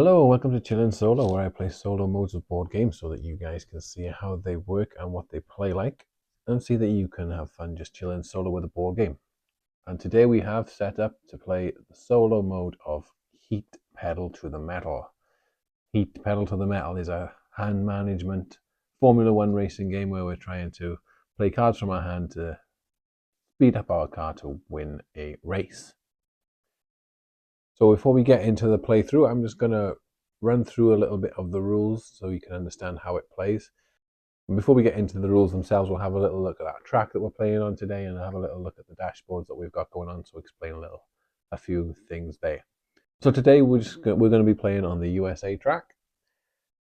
Hello, welcome to Chillin' Solo, where I play solo modes of board games so that you guys can see how they work and what they play like, and see that you can have fun just chilling solo with a board game. And today we have set up to play the solo mode of Heat Pedal to the Metal. Heat Pedal to the Metal is a hand management Formula One racing game where we're trying to play cards from our hand to speed up our car to win a race. So before we get into the playthrough, I'm just going to run through a little bit of the rules so you can understand how it plays. And before we get into the rules themselves, we'll have a little look at that track that we're playing on today and have a little look at the dashboards that we've got going on, so explain a few things there. So today we're going to be playing on the USA track.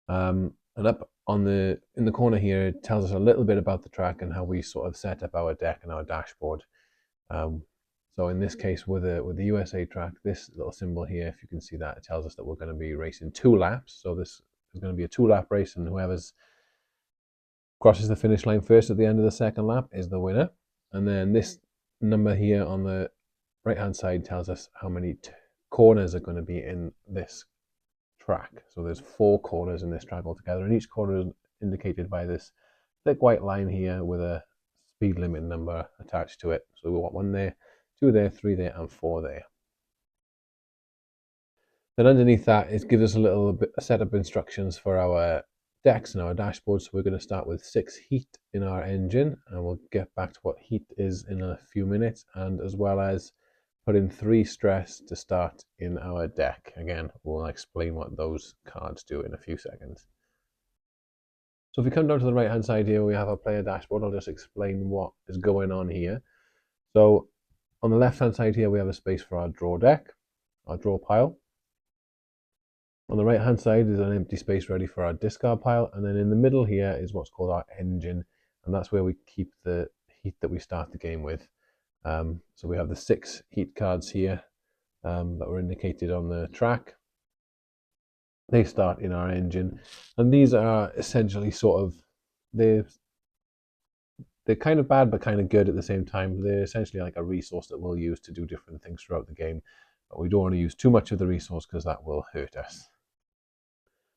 And up in the corner here, it tells us a little bit about the track and how we sort of set up our deck and our dashboard. So in this case, with the USA track, this little symbol here, if you can see that, it tells us that we're going to be racing 2 laps. So this is going to be a 2-lap race, and whoever's crosses the finish line first at the end of the second lap is the winner. And then this number here on the right-hand side tells us how many corners are going to be in this track. So there's 4 corners in this track altogether, and each corner is indicated by this thick white line here with a speed limit number attached to it. So we've got 1 there, 2 there, 3 there, and 4 there. Then underneath that, it gives us a set of instructions for our decks and our dashboard. So we're going to start with 6 heat in our engine, and we'll get back to what heat is in a few minutes, and as well as put in 3 stress to start in our deck. Again, we'll explain what those cards do in a few seconds. So if we come down to the right hand side here, we have our player dashboard. I'll just explain what is going on here. So on the left hand side here, we have a space for our draw deck, our draw pile. On the right hand side is an empty space ready for our discard pile, and then in the middle here is what's called our engine, and that's where we keep the heat that we start the game with. So we have the 6 heat cards here that were indicated on the track. They start in our engine, and these are essentially they're kind of bad but kind of good at the same time. They're essentially like a resource that we'll use to do different things throughout the game, but we don't want to use too much of the resource because that will hurt us.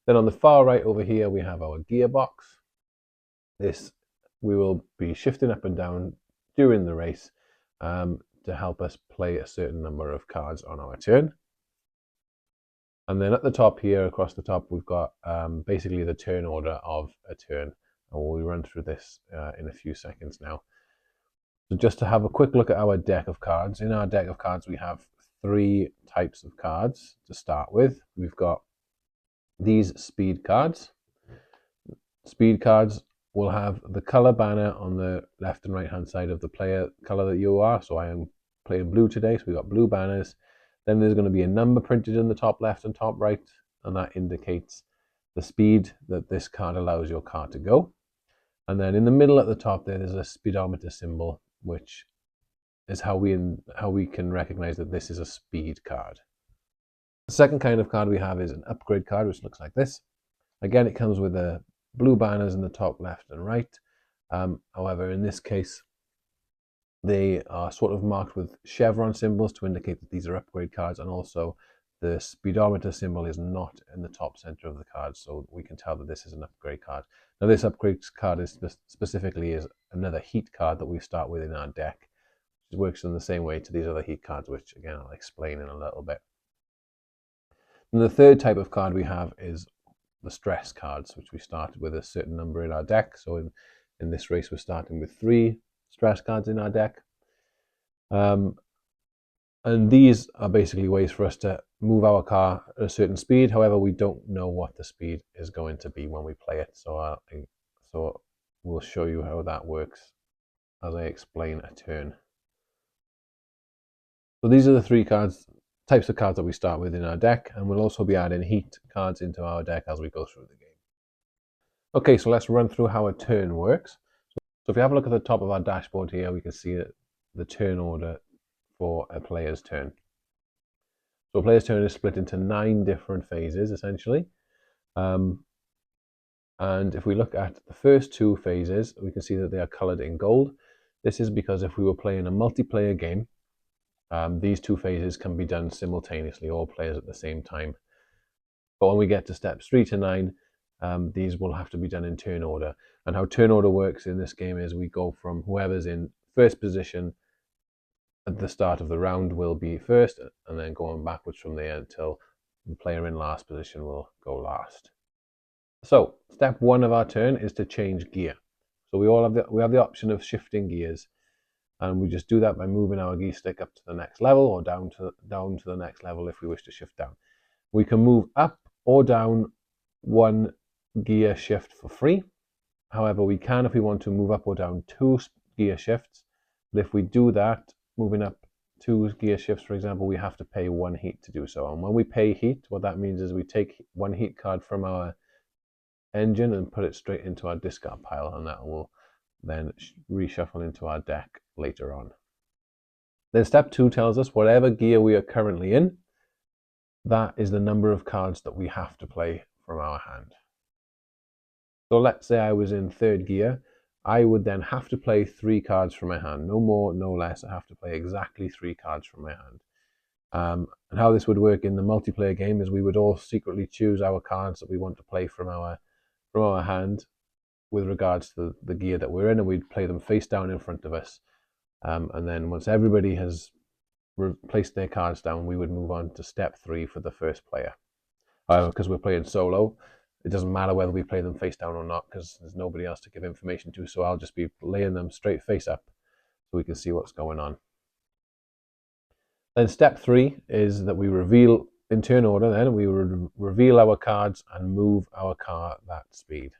Then on the far right over here, we have our gearbox. This we will be shifting up and down during the race to help us play a certain number of cards on our turn. And then at the top here, across the top, we've got basically the turn order of a turn. And we'll run through this in a few seconds now. So just to have a quick look at our deck of cards. In our deck of cards, we have 3 types of cards to start with. We've got these speed cards. Speed cards will have the color banner on the left and right hand side of the player color that you are. So I am playing blue today, so we've got blue banners. Then there's going to be a number printed in the top left and top right, and that indicates the speed that this card allows your car to go. And then in the middle at the top there's a speedometer symbol, which is how we can recognize that this is a speed card. The second kind of card we have is an upgrade card, which looks like this. Again, it comes with the blue banners in the top left and right. However, in this case, they are sort of marked with chevron symbols to indicate that these are upgrade cards, and also the speedometer symbol is not in the top center of the card, so we can tell that this is an upgrade card. Now, this upgrade card is specifically is another heat card that we start with in our deck. It works in the same way to these other heat cards, which again I'll explain in a little bit. And the third type of card we have is the stress cards, which we started with a certain number in our deck. So in this race, we're starting with 3 stress cards in our deck. And these are basically ways for us to move our car at a certain speed. However, we don't know what the speed is going to be when we play it. So we'll show you how that works as I explain a turn. So these are the 3 types of cards that we start with in our deck, and we'll also be adding heat cards into our deck as we go through the game. Okay, so let's run through how a turn works. So if you have a look at the top of our dashboard here, we can see the turn order for a player's turn. So a player's turn is split into 9 different phases, essentially. And if we look at the first 2 phases, we can see that they are colored in gold. This is because if we were playing a multiplayer game, these 2 phases can be done simultaneously, all players at the same time. But when we get to steps 3 to 9, these will have to be done in turn order. And how turn order works in this game is we go from whoever's in first position at the start of the round will be first, and then going backwards from there until the player in last position will go last. So step 1 of our turn is to change gear. So we have the option of shifting gears, and we just do that by moving our gear stick up to the next level or down to the next level if we wish to shift down. We can move up or down 1 gear shift for free. However, we can, if we want to, move up or down 2 gear shifts. But if we do that, moving up 2 gear shifts, for example, we have to pay 1 heat to do so. And when we pay heat, what that means is we take 1 heat card from our engine and put it straight into our discard pile, and that will then reshuffle into our deck later on. Then step 2 tells us whatever gear we are currently in, that is the number of cards that we have to play from our hand. So let's say I was in 3rd gear, I would then have to play 3 cards from my hand, no more, no less. I have to play exactly 3 cards from my hand. And how this would work in the multiplayer game is we would all secretly choose our cards that we want to play from our hand with regards to the gear that we're in, and we'd play them face down in front of us. And then once everybody has placed their cards down, we would move on to step 3 for the first player. However, because we're playing solo, it doesn't matter whether we play them face down or not, because there's nobody else to give information to, so I'll just be laying them straight face up so we can see what's going on. Then step 3 is that we reveal, in turn order then, we reveal our cards and move our car at that speed.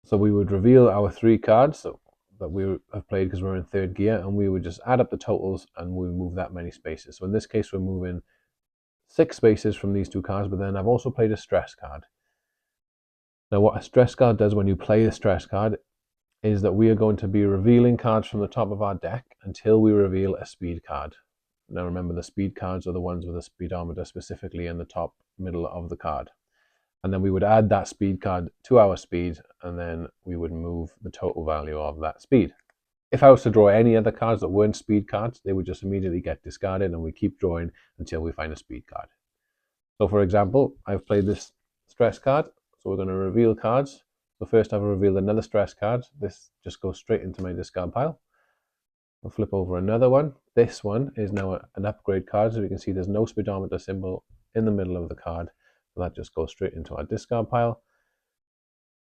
So we would reveal our 3 cards that we have played because we're in 3rd gear, and we would just add up the totals and we move that many spaces. So in this case, we're moving 6 spaces from these 2 cards, but then I've also played a stress card. Now what a stress card does when you play a stress card is that we are going to be revealing cards from the top of our deck until we reveal a speed card. Now remember, the speed cards are the ones with a speedometer specifically in the top middle of the card. And then we would add that speed card to our speed, and then we would move the total value of that speed. If I was to draw any other cards that weren't speed cards, they would just immediately get discarded, and we keep drawing until we find a speed card. So for example, I've played this stress card, so we're going to reveal cards. So first I've revealed another stress card. This just goes straight into my discard pile. I'll flip over another one. This one is now an upgrade card, so we can see there's no speedometer symbol in the middle of the card. So that just goes straight into our discard pile.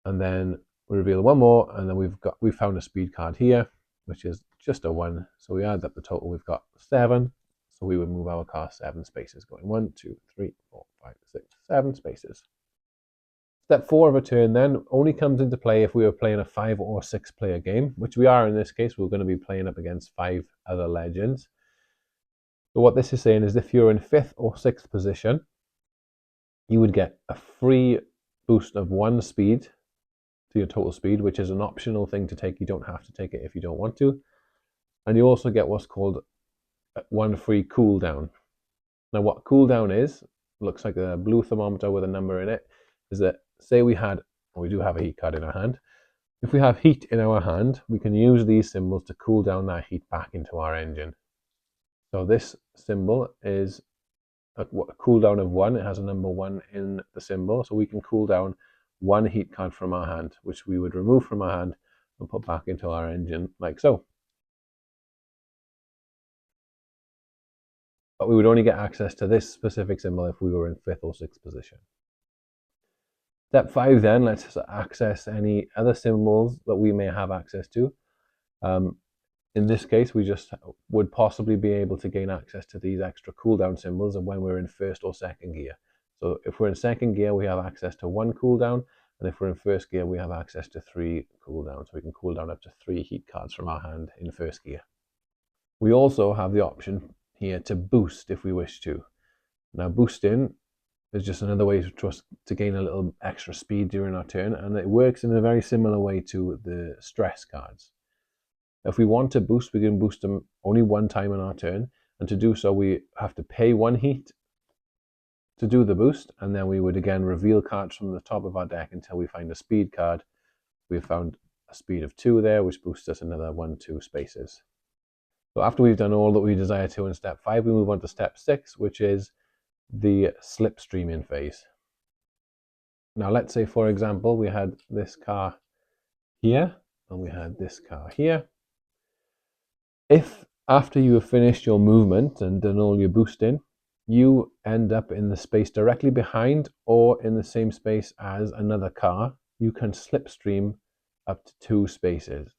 And then we reveal one more, and then we've found a speed card here, which is just a 1. So we add up the total, we've got 7. So we would move our car 7 spaces, going 1, 2, 3, 4, 5, 6, 7 spaces. Step 4 of a turn then only comes into play if we are playing a 5 or 6 player game, which we are in this case. We're going to be playing up against 5 other legends. So what this is saying is if you're in 5th or 6th position, you would get a free boost of 1 speed to your total speed, which is an optional thing to take. You don't have to take it if you don't want to. And you also get what's called 1 free cooldown. Now what cooldown is, looks like a blue thermometer with a number in it, is that say we do have a heat card in our hand. If we have heat in our hand, we can use these symbols to cool down that heat back into our engine. So this symbol is a cooldown of 1. It has a number 1 in the symbol, so we can cool down 1 heat card from our hand, which we would remove from our hand and put back into our engine like so. But we would only get access to this specific symbol if we were in 5th or 6th position. Step 5 then lets us access any other symbols that we may have access to. In this case, we just would possibly be able to gain access to these extra cooldown symbols when we're in 1st or 2nd gear. So if we're in 2nd gear, we have access to 1 cooldown, and if we're in 1st gear, we have access to 3 cooldowns. So we can cool down up to 3 heat cards from our hand in 1st gear. We also have the option here to boost if we wish to. Now boosting is just another way for us to gain a little extra speed during our turn, and it works in a very similar way to the stress cards. If we want to boost, we can boost them only 1 time in our turn, and to do so we have to pay 1 heat to do the boost, and then we would again reveal cards from the top of our deck until we find a speed card. We've found a speed of 2 there, which boosts us another 1, 2 spaces. So after we've done all that we desire to in step 5, we move on to step 6, which is the slipstreaming phase. Now let's say, for example, we had this car here and we had this car here. If after you have finished your movement and done all your boosting, you end up in the space directly behind or in the same space as another car, you can slipstream up to 2 spaces,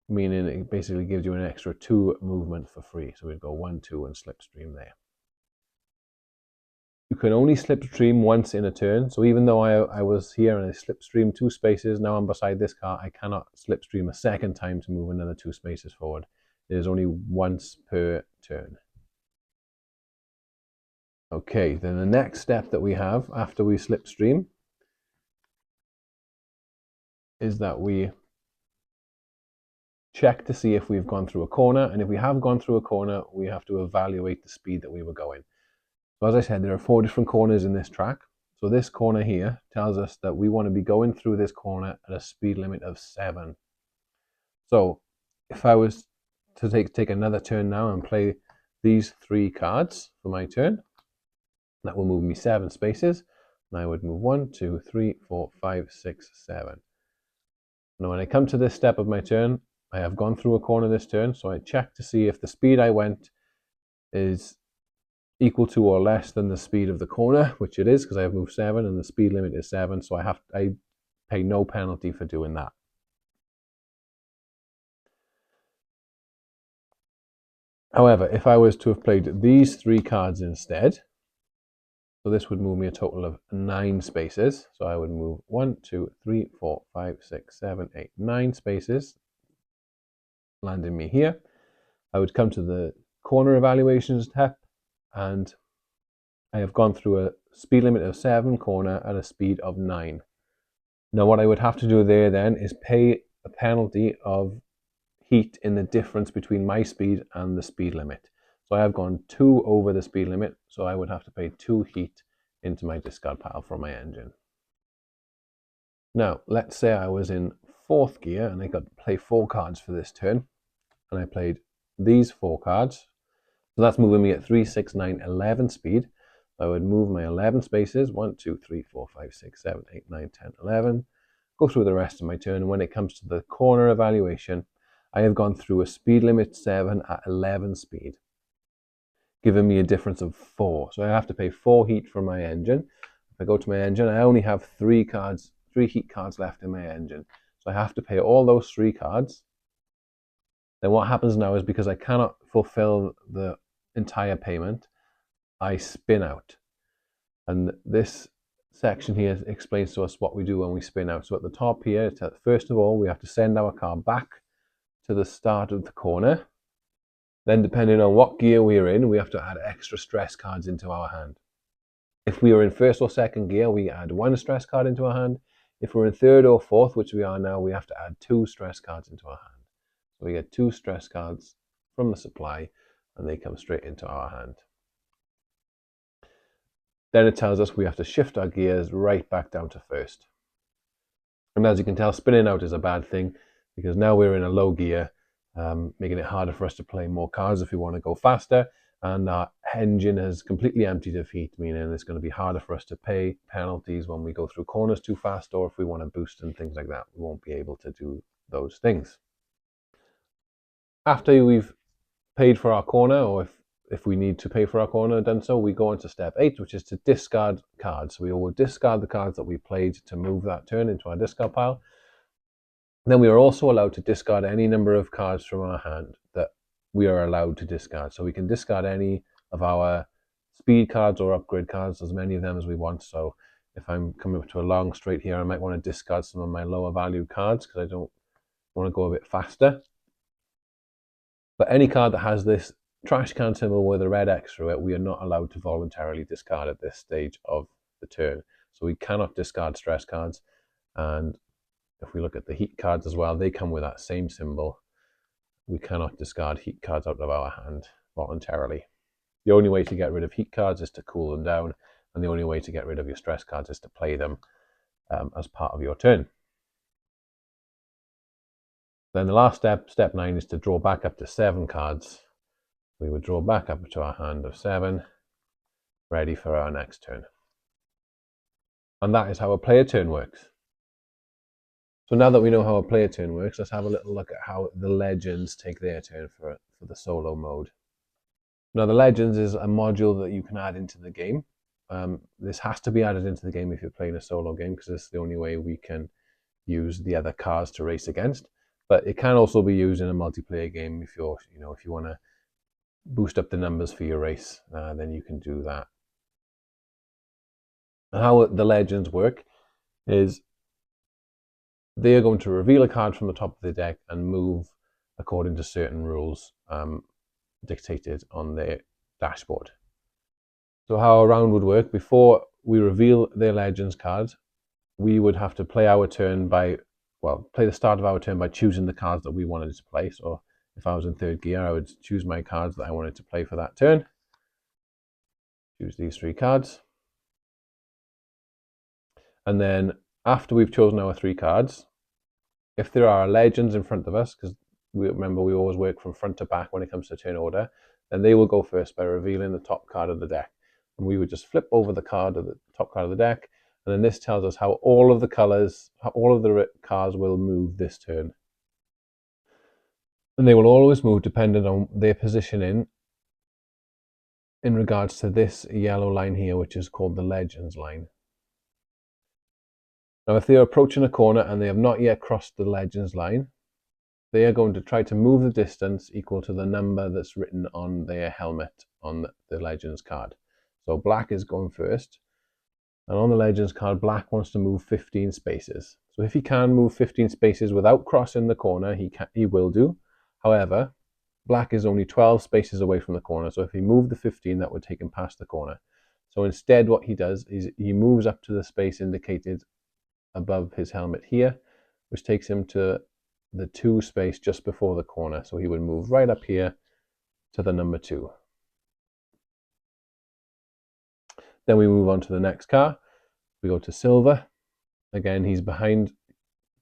meaning it basically gives you an extra 2 movement for free. So we'd go 1, 2 and slipstream there. You can only slipstream once in a turn. So even though I was here and I slipstreamed 2 spaces, now I'm beside this car, I cannot slipstream a second time to move another 2 spaces forward. It is only once per turn. Okay, then the next step that we have after we slipstream is that we check to see if we've gone through a corner. And if we have gone through a corner, we have to evaluate the speed that we were going. So as I said, there are 4 different corners in this track. So this corner here tells us that we want to be going through this corner at a speed limit of 7. So if I was to take another turn now and play these 3 cards for my turn, that will move me 7 spaces. And I would move 1, 2, 3, 4, 5, 6, 7. Now when I come to this step of my turn, I have gone through a corner this turn, so I check to see if the speed I went is equal to or less than the speed of the corner, which it is because I have moved 7 and the speed limit is 7, so I pay no penalty for doing that. However, if I was to have played these 3 cards instead, so this would move me a total of 9 spaces. So I would move 1, 2, 3, 4, 5, 6, 7, 8, 9 spaces, landing me here. I would come to the corner evaluation step, and I have gone through a speed limit of 7 corner at a speed of 9. Now what I would have to do there then is pay a penalty of heat in the difference between my speed and the speed limit. So I have gone 2 over the speed limit, so I would have to pay 2 heat into my discard pile from my engine. Now, let's say I was in 4th gear and I got to play 4 cards for this turn, and I played these 4 cards. So that's moving me at 3, 6, 9, 11 speed. I would move my 11 spaces, 1, 2, 3, 4, 5, 6, 7, 8, 9, 10, 11, go through the rest of my turn. And when it comes to the corner evaluation, I have gone through a speed limit 7 at 11 speed, giving me a difference of 4. So I have to pay 4 heat from my engine. If I go to my engine, I only have 3 heat cards left in my engine. So I have to pay all those 3 cards. Then what happens now is, because I cannot fulfill the entire payment, I spin out. And this section here explains to us what we do when we spin out. So at the top here, first of all, we have to send our car back to the start of the corner. Then depending on what gear we are in, we have to add extra stress cards into our hand. If we are in 1st or 2nd gear, we add 1 stress card into our hand. If we're in 3rd or 4th, which we are now, we have to add 2 stress cards into our hand. So we get 2 stress cards from the supply and they come straight into our hand. Then it tells us we have to shift our gears right back down to 1st. And as you can tell, spinning out is a bad thing, because now we're in a low gear, making it harder for us to play more cards if we want to go faster. And our engine has completely emptied of heat, meaning it's going to be harder for us to pay penalties when we go through corners too fast, or if we want to boost and things like that. We won't be able to do those things. After we've paid for our corner, or if we need to pay for our corner done so, we go into step 8, which is to discard cards. So we will discard the cards that we played to move that turn into our discard pile. Then we are also allowed to discard any number of cards from our hand that we are allowed to discard. So we can discard any of our speed cards or upgrade cards, as many of them as we want. So if I'm coming up to a long straight here, I might want to discard some of my lower value cards because I don't want to go a bit faster. But any card that has this trash can symbol with a red X through it, we are not allowed to voluntarily discard at this stage of the turn. So we cannot discard stress cards. And if we look at the heat cards as well, they come with that same symbol. We cannot discard heat cards out of our hand voluntarily. The only way to get rid of heat cards is to cool them down, and the only way to get rid of your stress cards is to play them as part of your turn. Then the last step, step 9, is to draw back up to 7 cards. We would draw back up to our hand of 7. ready for our next turn. And that is how a player turn works. So now that we know how a player turn works, let's have a little look at how the legends take their turn for the solo mode. Now, the legends is a module that you can add into the game. This has to be added into the game if you're playing a solo game, because it's the only way we can use the other cars to race against. But it can also be used in a multiplayer game if if you want to boost up the numbers for your race, then you can do that. And how the legends work is they are going to reveal a card from the top of the deck and move according to certain rules dictated on their dashboard. So how a round would work, before we reveal their legends card, we would have to play our turn play the start of our turn by choosing the cards that we wanted to play. So if I was in third gear, I would choose my cards that I wanted to play for that turn. Choose these 3 cards. And then after we've chosen our 3 cards, if there are legends in front of us, because remember we always work from front to back when it comes to turn order, then they will go first by revealing the top card of the deck. And we would just flip over the top card of the deck, and then this tells us how all of the colors, how all of the cards will move this turn. And they will always move depending on their positioning in regards to this yellow line here, which is called the legends line. Now, if they are approaching a corner and they have not yet crossed the legends line, they are going to try to move the distance equal to the number that's written on their helmet on the legends card. So black is going first, and on the legends card, black wants to move 15 spaces. So if he can move 15 spaces without crossing the corner, he will do. However, black is only 12 spaces away from the corner, so if he moved the 15, that would take him past the corner. So instead, what he does is he moves up to the space indicated above his helmet here, which takes him to the 2 space just before the corner. So he would move right up here to the number 2. Then we move on to the next car. We go to silver. Again, he's behind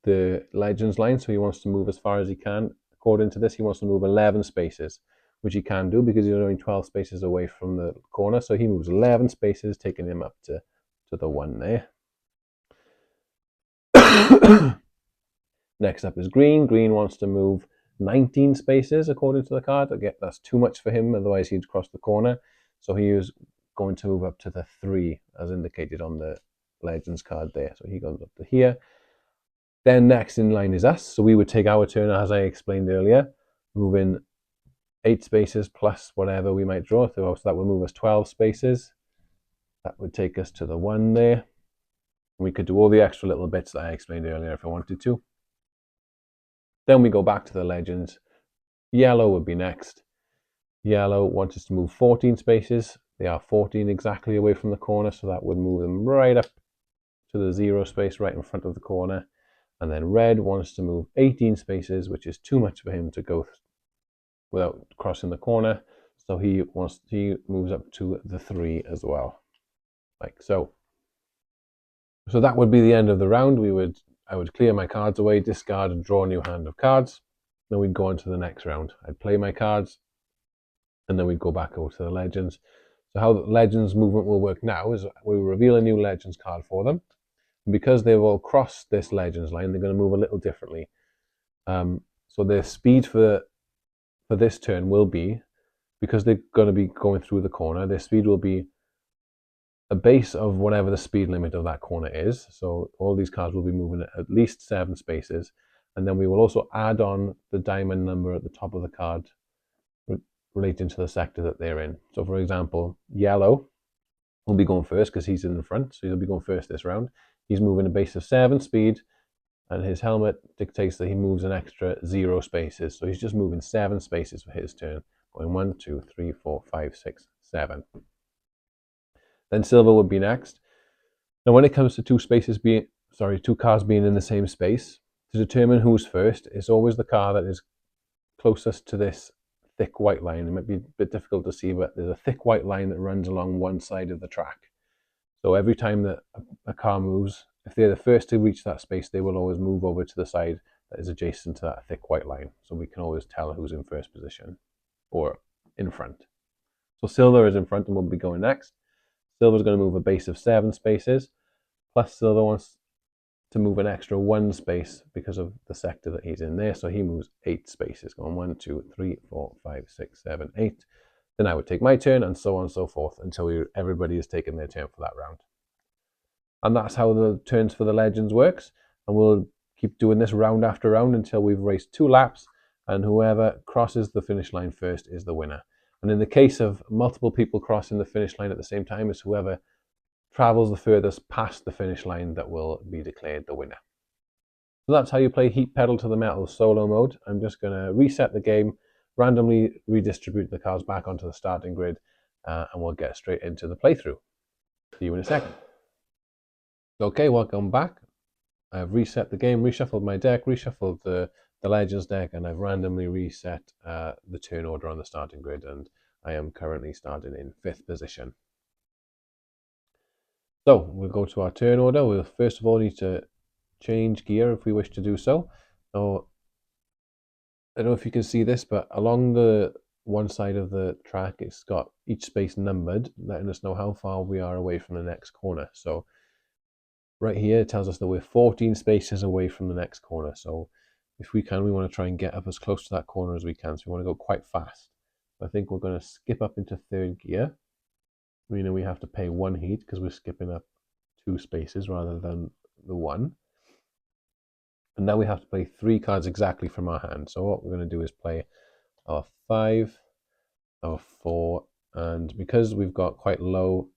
the legends line, so he wants to move as far as he can. According to this, he wants to move 11 spaces, which he can do because he's only 12 spaces away from the corner. So he moves 11 spaces, taking him up to the 1 there. Next up is green. Green wants to move 19 spaces according to the card. Again, that's too much for him, otherwise he'd cross the corner. So he is going to move up to the 3 as indicated on the legends card there. So he goes up to here. Then next in line is us. So we would take our turn, as I explained earlier, moving 8 spaces plus whatever we might draw. So that will move us 12 spaces. That would take us to the 1 there. We could do all the extra little bits that I explained earlier if I wanted to. Then we go back to the legends. Yellow would be next. Yellow wants us to move 14 spaces. They are 14 exactly away from the corner, so that would move them right up to the 0 space right in front of the corner. And then red wants to move 18 spaces, which is too much for him to go without crossing the corner. So he moves up to the 3 as well, like so. So that would be the end of the round. I would clear my cards away, discard and draw a new hand of cards. Then we'd go on to the next round. I'd play my cards, and then we'd go back over to the legends. So how the legends movement will work now is we will reveal a new legends card for them. And because they've all crossed this legends line, they're going to move a little differently. So their speed for this turn will be, because they're going to be going through the corner, their speed will be a base of whatever the speed limit of that corner is. So all these cards will be moving at least 7 spaces. And then we will also add on the diamond number at the top of the card relating to the sector that they're in. So for example, yellow will be going first because he's in the front. So he'll be going first this round. He's moving a base of 7 speed, and his helmet dictates that he moves an extra 0 spaces. So he's just moving 7 spaces for his turn, going 1, 2, 3, 4, 5, 6, 7. Then silver would be next. Now when it comes to 2 cars being in the same space, to determine who's first, it's always the car that is closest to this thick white line. It might be a bit difficult to see, but there's a thick white line that runs along one side of the track. So every time that a car moves, if they're the first to reach that space, they will always move over to the side that is adjacent to that thick white line. So we can always tell who's in first position or in front. So silver is in front and will be going next. Silver's going to move a base of 7 spaces, plus Silver wants to move an extra 1 space because of the sector that he's in there, so he moves 8 spaces, going 1, 2, 3, 4, 5, 6, 7, 8. Then I would take my turn, and so on and so forth, until everybody has taken their turn for that round. And that's how the turns for the legends works, and we'll keep doing this round after round until we've raced 2 laps, and whoever crosses the finish line first is the winner. And in the case of multiple people crossing the finish line at the same time, it's whoever travels the furthest past the finish line that will be declared the winner. So that's how you play Heat Pedal to the Metal solo mode. I'm just going to reset the game, randomly redistribute the cars back onto the starting grid, and we'll get straight into the playthrough. See you in a second. Okay, welcome back. I've reset the game, reshuffled my deck, reshuffled the Legends deck, and I've randomly reset the turn order on the starting grid, and I am currently starting in 5th position. So we'll go to our turn order. We'll first of all need to change gear if we wish to do so. So I don't know if you can see this, but along the one side of the track, it's got each space numbered, letting us know how far we are away from the next corner. So right here, it tells us that we're 14 spaces away from the next corner. So if we can, we want to try and get up as close to that corner as we can. So we want to go quite fast. I think we're going to skip up into 3rd gear. We know we have to pay 1 heat because we're skipping up 2 spaces rather than the 1. And now we have to play 3 cards exactly from our hand. So what we're going to do is play our 5, our 4, and because we've got quite low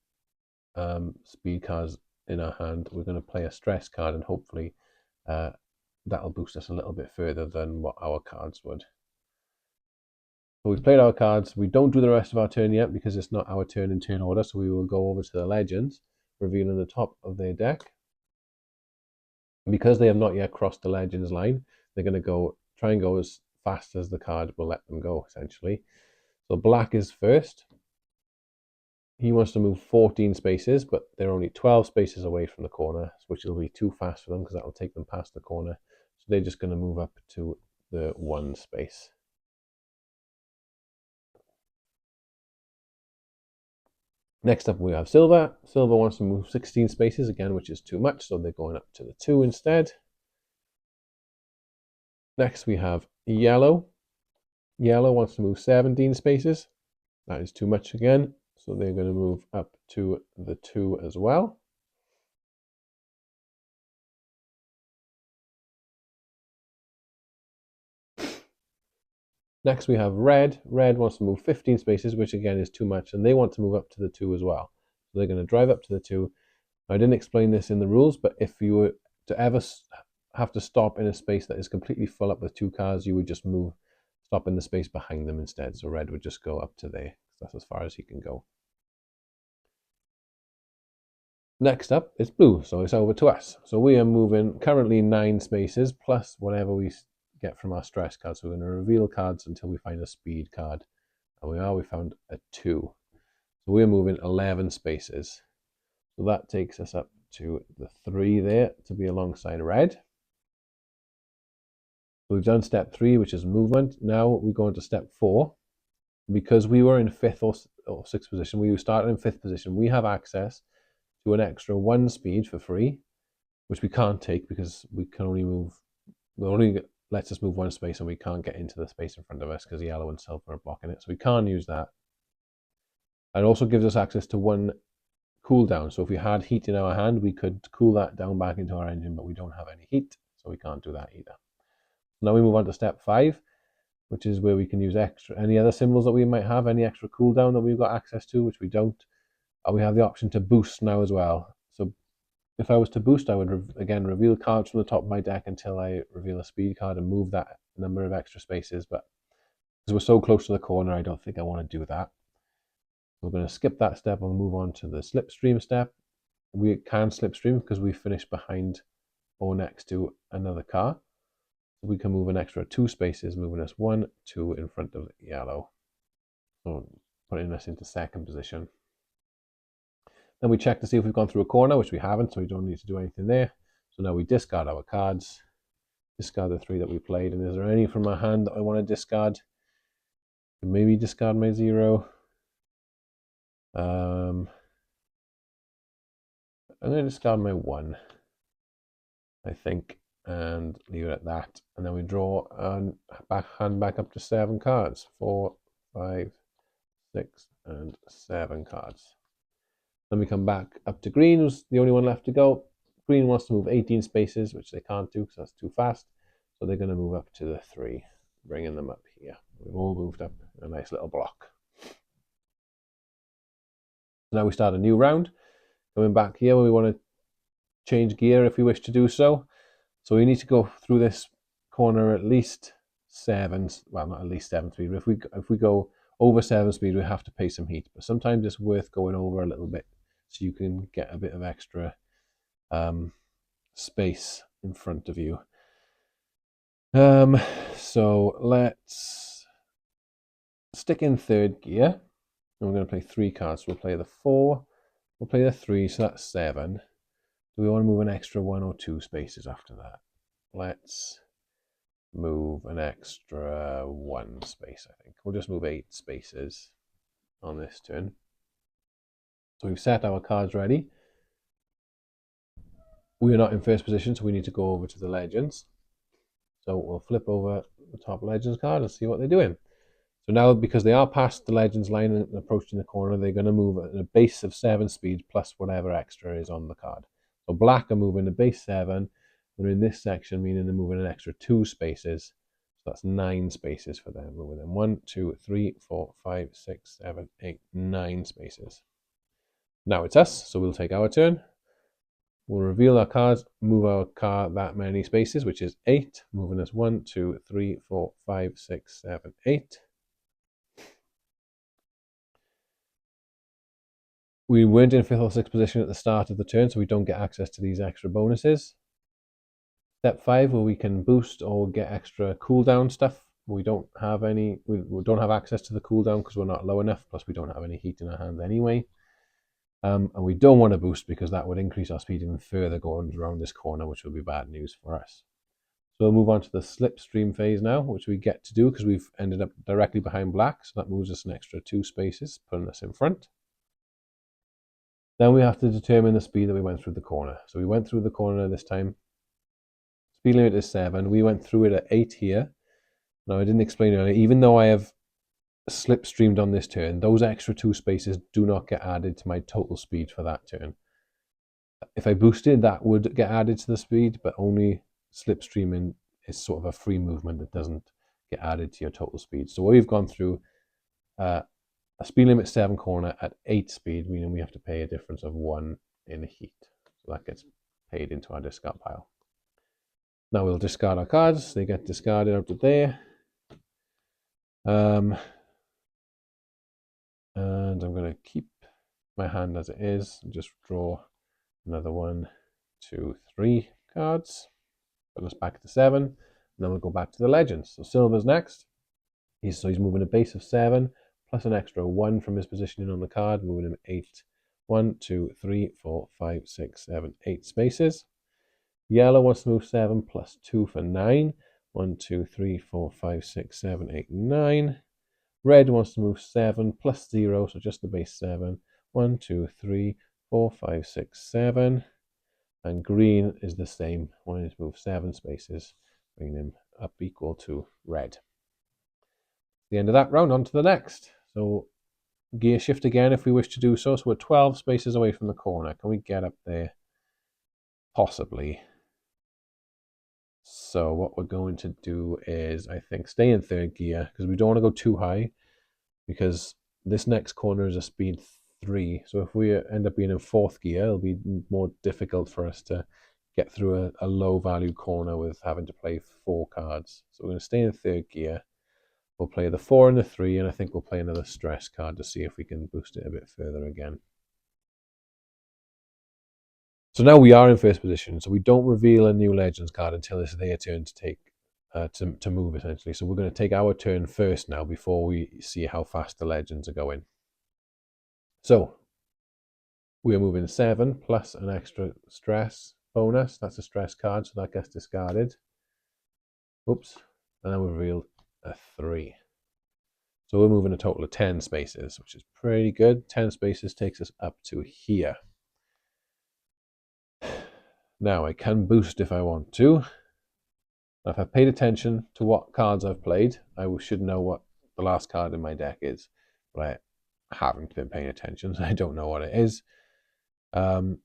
speed cards in our hand, we're going to play a stress card, and hopefully that'll boost us a little bit further than what our cards would. So we've played our cards. We don't do the rest of our turn yet because it's not our turn in turn order, so we will go over to the Legends, revealing the top of their deck. Because they have not yet crossed the Legends line, they're going to try and go as fast as the card will let them go, essentially. So Black is first. He wants to move 14 spaces, but they're only 12 spaces away from the corner, which will be too fast for them because that will take them past the corner. So they're just going to move up to the 1 space. Next up, we have Silver. Silver wants to move 16 spaces again, which is too much, so they're going up to the 2 instead. Next, we have Yellow. Yellow wants to move 17 spaces. That is too much again, so they're going to move up to the 2 as well. Next, we have Red. Red wants to move 15 spaces, which again is too much, and they want to move up to the 2 as well. So they're going to drive up to the 2. I didn't explain this in the rules, but if you were to ever have to stop in a space that is completely full up with 2 cars, you would just stop in the space behind them instead. So Red would just go up to there. That's as far as he can go. Next up is Blue, so it's over to us. So we are moving currently 9 spaces plus whatever we get from our stress cards. So we're going to reveal cards until we find a speed card. And we found a 2. So we're moving 11 spaces. So that takes us up to the 3 there to be alongside Red. So we've done step 3, which is movement. Now we go into step 4. Because we were in 5th or 6th position, we started in 5th position, we have access to an extra 1 speed for free, which we can't take because we can only move, it only lets us move 1 space and we can't get into the space in front of us because Yellow and Silver are blocking it. So we can't use that. And it also gives us access to 1 cooldown. So if we had heat in our hand, we could cool that down back into our engine, but we don't have any heat, so we can't do that either. Now we move on to step 5, which is where we can use any other symbols that we might have, any extra cooldown that we've got access to, which we don't. We have the option to boost now as well. So if I was to boost, I would again reveal cards from the top of my deck until I reveal a speed card and move that number of extra spaces. But because we're so close to the corner, I don't think I want to do that. We're going to skip that step and move on to the slipstream step. We can slipstream because we finished behind or next to another car. So we can move an extra 2 spaces, moving us 1, 2 in front of Yellow. So putting us into 2nd position. Then we check to see if we've gone through a corner, which we haven't, so we don't need to do anything there. So now we discard our cards, discard the 3 that we played, and is there any from our hand that I want to discard? Maybe discard my 0. I'm going to discard my 1, I think, and leave it at that. And then we draw and hand back up to 7 cards. 4, 5, 6, and 7 cards. Then we come back up to green, who's the only one left to go. Green wants to move 18 spaces, which they can't do because that's too fast. So they're going to move up to the 3, bringing them up here. We've all moved up in a nice little block. So now we start a new round. Coming back here, we want to change gear if we wish to do so. So we need to go through this corner at least 7, well, not at least 7 speed, but if we go over 7 speed, we have to pay some heat. But sometimes it's worth going over a little bit so you can get a bit of extra space in front of you. So let's stick in 3rd gear, and we're going to play 3 cards. So we'll play the 4, we'll play the 3, so that's 7. Do we want to move an extra 1 or 2 spaces after that? Let's move an extra 1 space, I think. We'll just move 8 spaces on this turn. So we've set our cards ready. We are not in first position, so we need to go over to the legends. So we'll flip over the top legends card and see what they're doing. So now, because they are past the legends line and approaching the corner, they're going to move at a base of 7 speed plus whatever extra is on the card. So black are moving a base 7. They're in this section, meaning they're moving an extra 2 spaces. So that's 9 spaces for them. Moving them 1, 2, 3, 4, 5, 6, 7, 8, 9 spaces. Now it's us, so we'll take our turn. We'll reveal our cards, move our card that many spaces, which is 8, moving us 1, 2, 3, 4, 5, 6, 7, 8. We weren't in 5th or 6th position at the start of the turn, so we don't get access to these extra bonuses. Step 5, where we can boost or get extra cooldown stuff. We don't have any. We don't have access to the cooldown because we're not low enough. Plus, we don't have any heat in our hands anyway. And we don't want to boost because that would increase our speed even further going around this corner, which would be bad news for us. So we'll move on to the slipstream phase now, which we get to do because we've ended up directly behind black. So that moves us an extra 2 spaces, putting us in front. Then we have to determine the speed that we went through the corner. So we went through the corner this time. Speed limit is 7. We went through it at 8 here. Now, I didn't explain earlier, even though I have slipstreamed on this turn, those extra 2 spaces do not get added to my total speed for that turn. If I boosted, that would get added to the speed, but only slipstreaming is sort of a free movement that doesn't get added to your total speed. So we've gone through a speed limit 7 corner at 8 speed, meaning we have to pay a difference of 1 in heat. So that gets paid into our discard pile. Now we'll discard our cards. They get discarded out of there. And I'm going to keep my hand as it is and just draw another 1, 2, 3 cards. Put us back to 7. And then we'll go back to the legends. So silver's next. He's moving a base of 7 plus an extra 1 from his positioning on the card, moving him 8. 1, 2, 3, 4, 5, 6, 7, 8 spaces. Yellow wants to move 7 plus 2 for 9. 1, 2, 3, 4, 5, 6, 7, 8, 9. Red wants to move 7 plus 0, so just the base 7. 1, 2, 3, 4, 5, 6, 7. And green is the same, wanting to move 7 spaces, bringing him up equal to red. The end of that round, on to the next. So gear shift again if we wish to do so. So we're 12 spaces away from the corner. Can we get up there? Possibly. So what we're going to do is, I think, stay in 3rd gear because we don't want to go too high because this next corner is a speed 3. So if we end up being in 4th gear, it'll be more difficult for us to get through a low value corner with having to play 4 cards. So we're going to stay in 3rd gear. We'll play the 4 and the 3, and I think we'll play another stress card to see if we can boost it a bit further again. So now we are in first position, so we don't reveal a new Legends card until it's their turn to take to move, essentially. So we're going to take our turn first now before we see how fast the Legends are going. So we are moving 7 plus an extra stress bonus. That's a stress card, so that gets discarded. Oops. And then we revealed a 3. So we're moving a total of 10 spaces, which is pretty good. 10 spaces takes us up to here. Now I can boost if I want to. If I've paid attention to what cards I've played, I should know what the last card in my deck is. But I haven't been paying attention, so I don't know what it is. So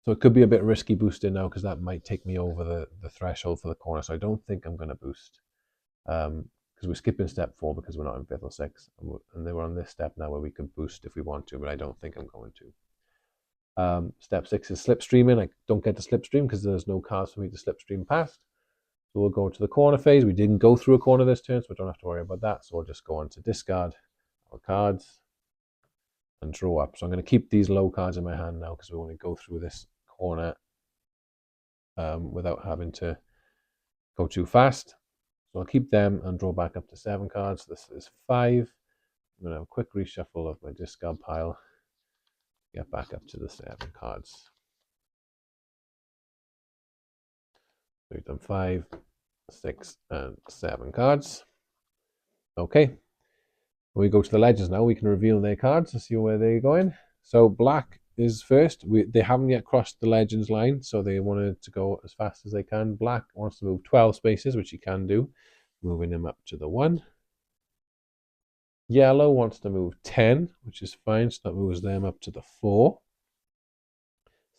it could be a bit risky boosting now because that might take me over the threshold for the corner. So I don't think I'm going to boost. Because we're skipping step 4 because we're not in 5th or 6th. And they were on this step now where we could boost if we want to, but I don't think I'm going to. Step 6 is slipstreaming. I don't get to slipstream because there's no cards for me to slipstream past. So we'll go to the corner phase. We didn't go through a corner this turn, so we don't have to worry about that. So we'll just go on to discard our cards and draw up. So I'm going to keep these low cards in my hand now because we want to go through this corner without having to go too fast. So I'll keep them and draw back up to 7 cards. This is 5. I'm going to have a quick reshuffle of my discard pile. Get back up to the 7 cards. So we've done 5, 6, and 7 cards. Okay. When we go to the legends now, we can reveal their cards and see where they're going. So black is first. They haven't yet crossed the legends line, so they wanted to go as fast as they can. Black wants to move 12 spaces, which he can do, moving them up to the 1. Yellow wants to move 10, which is fine, so that moves them up to the 4.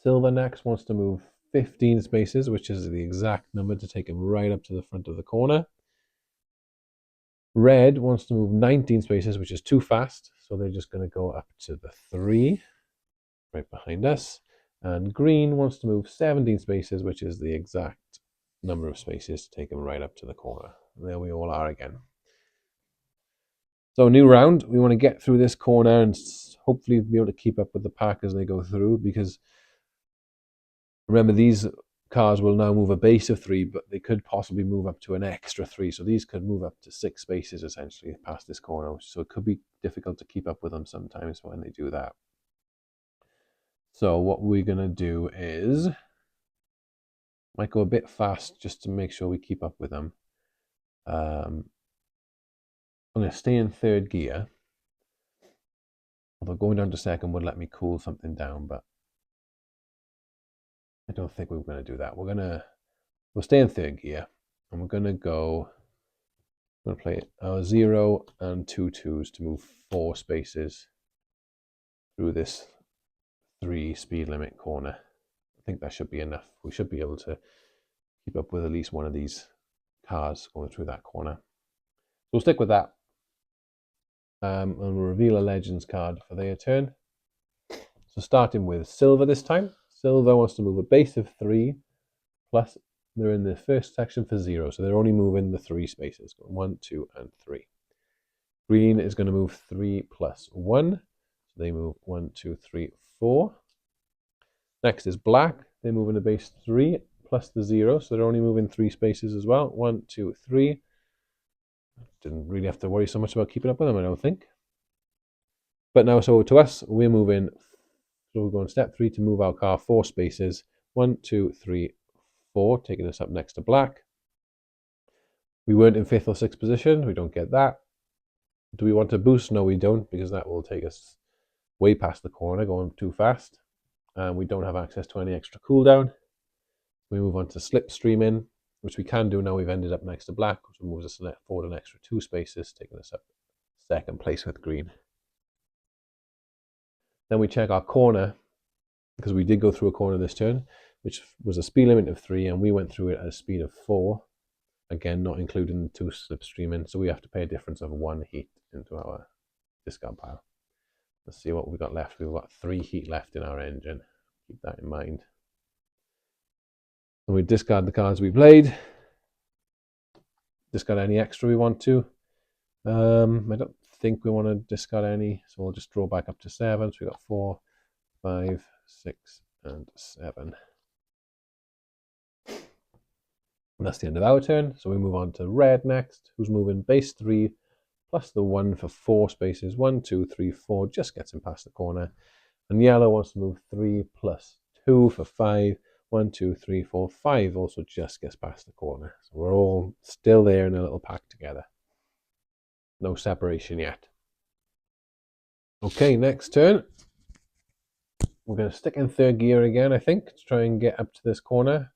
Silver next wants to move 15 spaces, which is the exact number to take him right up to the front of the corner. Red wants to move 19 spaces, which is too fast, so they're just going to go up to the 3, right behind us. And green wants to move 17 spaces, which is the exact number of spaces to take them right up to the corner. And there we all are again. So new round, we want to get through this corner and hopefully be able to keep up with the pack as they go through, because remember these cars will now move a base of 3, but they could possibly move up to an extra 3. So these could move up to 6 spaces essentially past this corner. So it could be difficult to keep up with them sometimes when they do that. So what we're going to do is, might go a bit fast just to make sure we keep up with them. I'm going to stay in 3rd gear. Although going down to 2nd would let me cool something down, but I don't think we're going to do that. We'll stay in 3rd gear, and we're going to play our 0 and 2 2s to move 4 spaces through this 3 speed limit corner. I think that should be enough. We should be able to keep up with at least one of these cars going through that corner. So we'll stick with that. And we'll reveal a Legends card for their turn. So starting with Silver this time. Silver wants to move a base of 3, plus they're in the first section for 0, so they're only moving the 3 spaces, 1, 2, and 3. Green is going to move 3 plus 1, so they move 1, 2, 3, 4. Next is Black. They're moving a base 3 plus the 0, so they're only moving 3 spaces as well, 1, 2, 3. Didn't really have to worry so much about keeping up with them, I don't think. But now, so to us, we're moving, so we're going step 3 to move our car 4 spaces, 1, 2, 3, 4, taking us up next to Black. We weren't in 5th or 6th position, we don't get that. Do we want to boost? No, we don't, because that will take us way past the corner, going too fast. And we don't have access to any extra cooldown. We move on to slipstreaming, which we can do now. We've ended up next to Black, which moves us forward an extra 2 spaces, taking us up 2nd place with green. Then we check our corner, because we did go through a corner this turn, which was a speed limit of 3, and we went through it at a speed of 4. Again, not including the 2 slipstreaming, so we have to pay a difference of 1 heat into our discard pile. Let's see what we've got left. We've got 3 heat left in our engine. Keep that in mind. And we discard the cards we played. Discard any extra we want to. I don't think we want to discard any, so we'll just draw back up to 7. So we've got 4, 5, 6, and 7. And that's the end of our turn. So we move on to Red next, who's moving base 3 plus the 1 for 4 spaces. 1, 2, 3, 4, just gets him past the corner. And Yellow wants to move 3 plus 2 for 5. 1, 2, 3, 4, 5 also just gets past the corner. So we're all still there in a little pack together. No separation yet. Okay, next turn. we're going to stick in third gear again, I think, to try and get up to this corner.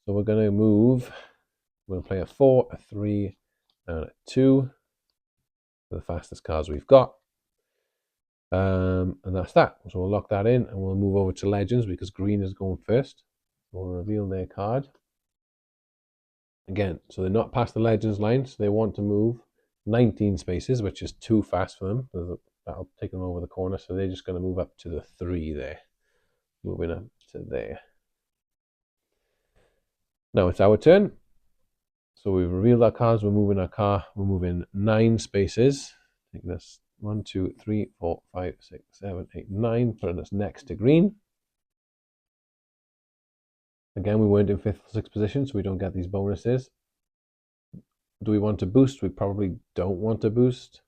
So we're going to move. We're going to play a 4, a 3, and a 2. The fastest cards we've got. And that's that. So we'll lock that in and we'll move over to Legends because green is going first. We'll reveal their card. Again, so they're not past the Legends line, so they want to move 19 spaces, which is too fast for them. That'll take them over the corner, so they're just going to move up to the 3 there. Moving up to there. Now it's our turn. So we've revealed our cards, we're moving our car, we're moving 9 spaces. I think that's 1, 2, 3, 4, 5, 6, 7, 8, 9, putting us next to green. Again, we weren't in 5th or 6th position, so we don't get these bonuses. Do we want to boost? We probably don't want to boost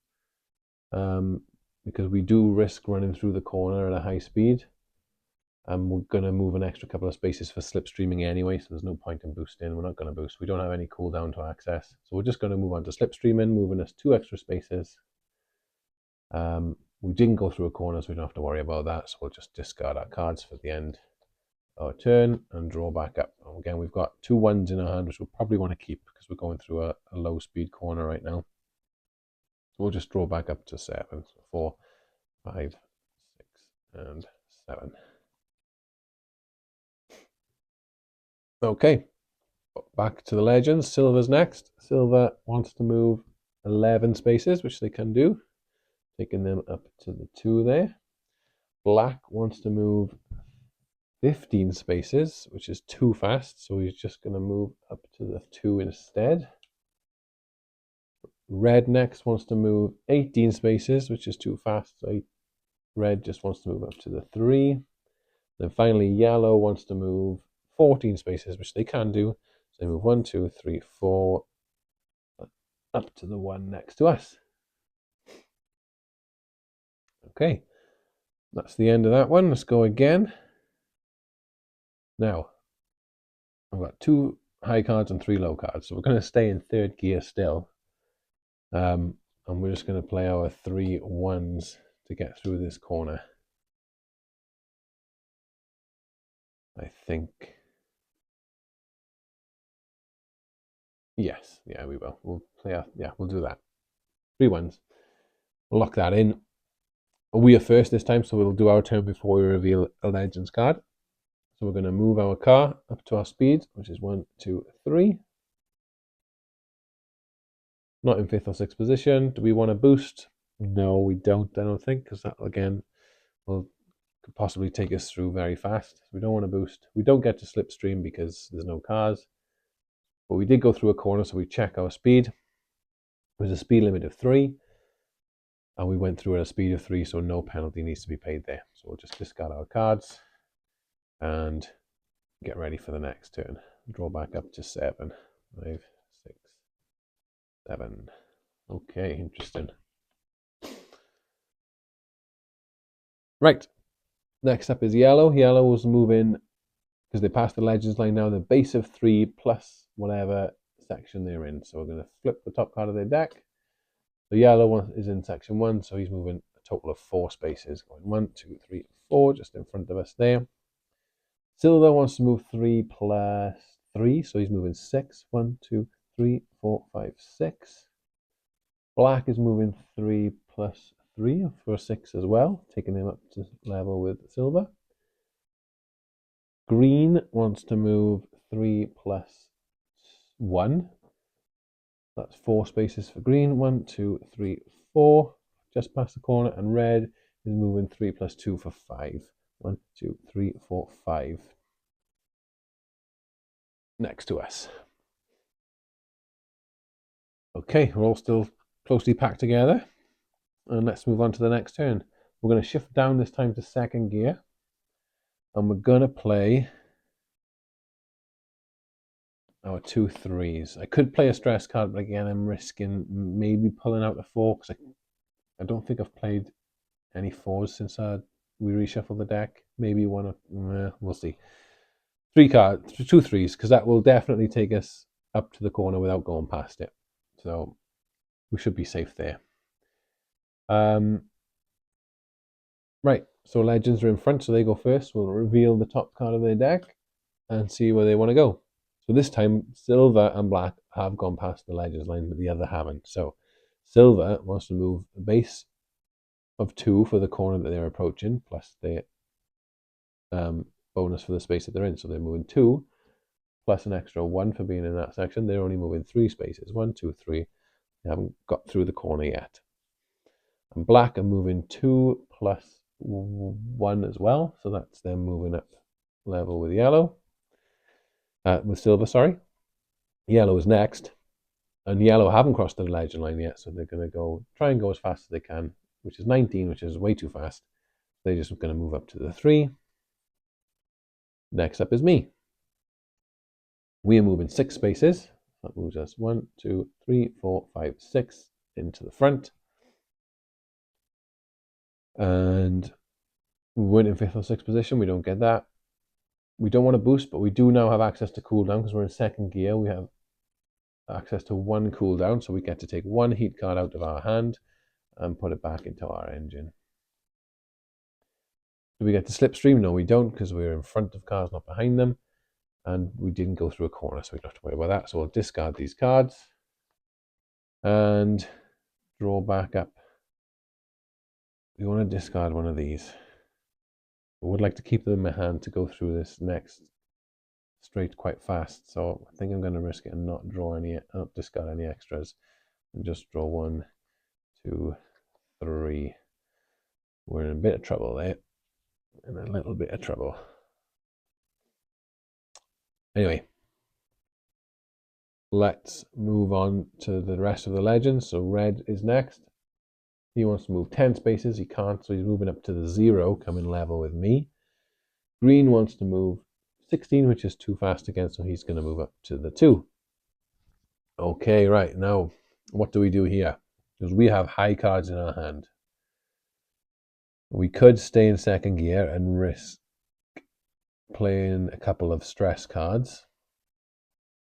because we do risk running through the corner at a high speed. And we're going to move an extra couple of spaces for slipstreaming anyway, so there's no point in boosting. We're not going to boost. We don't have any cooldown to access. So we're just going to move on to slipstreaming, moving us 2 extra spaces. We didn't go through a corner, so we don't have to worry about that. So we'll just discard our cards for the end of our turn and draw back up. Again, we've got 2 1s in our hand, which we'll probably want to keep because we're going through a low speed corner right now. So we'll just draw back up to 7. So 4, 5, 6, and 7. Okay, back to the Legends. Silver's next. Silver wants to move 11 spaces, which they can do, taking them up to the 2 there. Black wants to move 15 spaces, which is too fast, so he's just going to move up to the 2 instead. Red next wants to move 18 spaces, which is too fast, so red just wants to move up to the 3. Then finally, yellow wants to move 14 spaces, which they can do. So they move 1, 2, 3, 4 up to the 1 next to us. Okay, that's the end of that one. Let's go again. Now, I've got 2 high cards and 3 low cards, so we're going to stay in third gear still. And we're just going to play our 3 1s to get through this corner. I think. Yes, yeah, we will. We'll play. We'll do that. 3 1s. We'll lock that in. We are first this time, so we'll do our turn before we reveal a Legends card. So we're going to move our car up to our speed, which is 1, 2, 3. Not in 5th or 6th position. Do we want to boost? No, we don't, I don't think, because that, again, could possibly take us through very fast. We don't want to boost. We don't get to slipstream because there's no cars. But we did go through a corner, so we check our speed. There's a speed limit of 3. And we went through at a speed of 3, so no penalty needs to be paid there. So we'll just discard our cards and get ready for the next turn. Draw back up to 7. 5, 6, 7. Okay, interesting. Right. Next up is yellow. Yellow was moving, because they passed the Legends line now, the base of 3 plus whatever section they're in. So we're going to flip the top card of their deck. The yellow one is in section 1, so he's moving a total of 4 spaces. Going 1, 2, 3, 4, just in front of us there. Silver wants to move 3 plus 3, so he's moving 6. 1, 2, 3, 4, 5, 6. Black is moving 3 plus 3 for 6 as well, taking him up to level with silver. Green wants to move 3 plus 1. That's 4 spaces for green. 1, 2, 3, 4. Just past the corner. And red is moving 3 plus 2 for 5. 1, 2, 3, 4, 5. Next to us. Okay, we're all still closely packed together. And let's move on to the next turn. We're going to shift down this time to 2nd gear. And we're going to play our 2 3s. I could play a stress card, but again, I'm risking maybe pulling out a 4 because I don't think I've played any 4s since we reshuffled the deck. Maybe one, we'll see. 2 3s, because that will definitely take us up to the corner without going past it. So we should be safe there. Right, So legends are in front, so they go first. We'll reveal the top card of their deck and see where they want to go. So this time, silver and black have gone past the legends line, but the other haven't. So silver wants to move a base of 2 for the corner that they're approaching, plus the bonus for the space that they're in. So they're moving 2, plus an extra 1 for being in that section. They're only moving 3 spaces. 1, 2, 3. They haven't got through the corner yet. And black are moving 2 plus 1 as well. So that's them moving up level with yellow. With silver, sorry. Yellow is next. And yellow haven't crossed the legend line yet, so they're going to try and go as fast as they can, which is 19, which is way too fast. They're just going to move up to the 3. Next up is me. We are moving 6 spaces. That moves us 1, 2, 3, 4, 5, 6 into the front. And we weren't in 5th or 6th position. We don't get that. We don't want to boost, but we do now have access to cooldown because we're in 2nd gear. We have access to 1 cooldown, so we get to take 1 heat card out of our hand and put it back into our engine. Do we get to slipstream? No, we don't, because we're in front of cars, not behind them. And we didn't go through a corner, so we don't have to worry about that. So we'll discard these cards and draw back up. We want to discard one of these. I would like to keep them in my hand to go through this next straight quite fast. So I think I'm going to risk it and not discard any extras, and just draw 1, 2, 3. We're in a bit of trouble there. In a little bit of trouble. Anyway, let's move on to the rest of the legends. So red is next. He wants to move 10 spaces. He can't, so he's moving up to the 0, coming level with me. Green wants to move 16, which is too fast again, so he's going to move up to the 2. Okay, right. Now, what do we do here? Because we have high cards in our hand. We could stay in 2nd gear and risk playing a couple of stress cards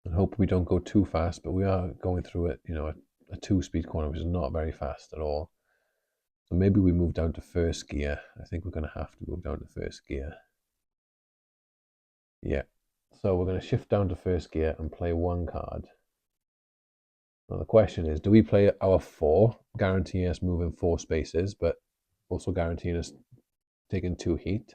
and hope we don't go too fast, but we are going through it, a 2-speed corner, which is not very fast at all. So maybe we move down to 1st gear. I think we're going to have to move down to 1st gear. Yeah. So we're going to shift down to 1st gear and play 1 card. Now the question is, do we play our 4, guaranteeing us moving 4 spaces, but also guaranteeing us taking 2 heat?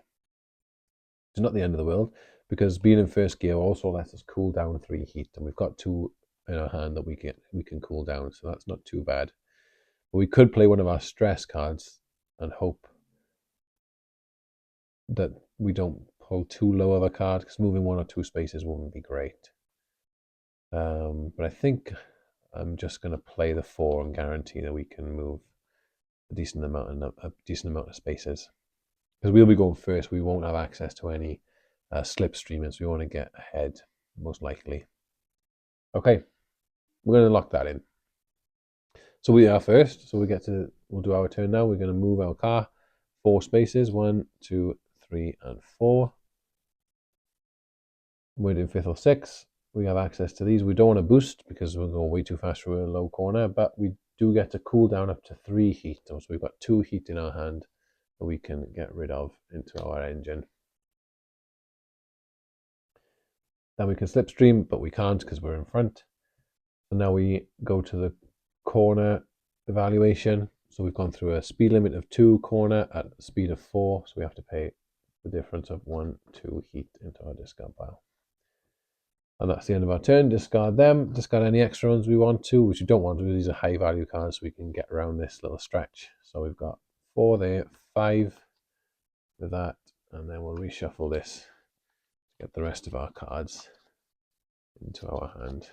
It's not the end of the world, because being in 1st gear also lets us cool down 3 heat, and we've got 2 in our hand that we can cool down, so that's not too bad. But we could play one of our stress cards and hope that we don't pull too low of a card, because moving 1 or 2 spaces wouldn't be great. But I think I'm just going to play the 4 and guarantee that we can move a decent amount of spaces. Because we'll be going first, we won't have access to any slipstreaming, so we want to get ahead, most likely. Okay, we're going to lock that in. So we are first, so we'll do our turn now. We're going to move our car 4 spaces, 1, 2, 3, and 4. We're in 5th or 6th. We have access to these. We don't want to boost because we'll go way too fast through a low corner, but we do get to cool down up to 3 heat. So we've got 2 heat in our hand that we can get rid of into our engine. Then we can slipstream, but we can't because we're in front. So now we go to the corner evaluation. So we've gone through a speed limit of 2 corner at a speed of 4. So we have to pay the difference of 1, 2 heat into our discard pile. And that's the end of our turn. Discard them. Discard any extra ones we want to, which we don't want to. These are high value cards, so we can get around this little stretch. So we've got 4 there, 5 with that, and then we'll reshuffle this to get the rest of our cards into our hand.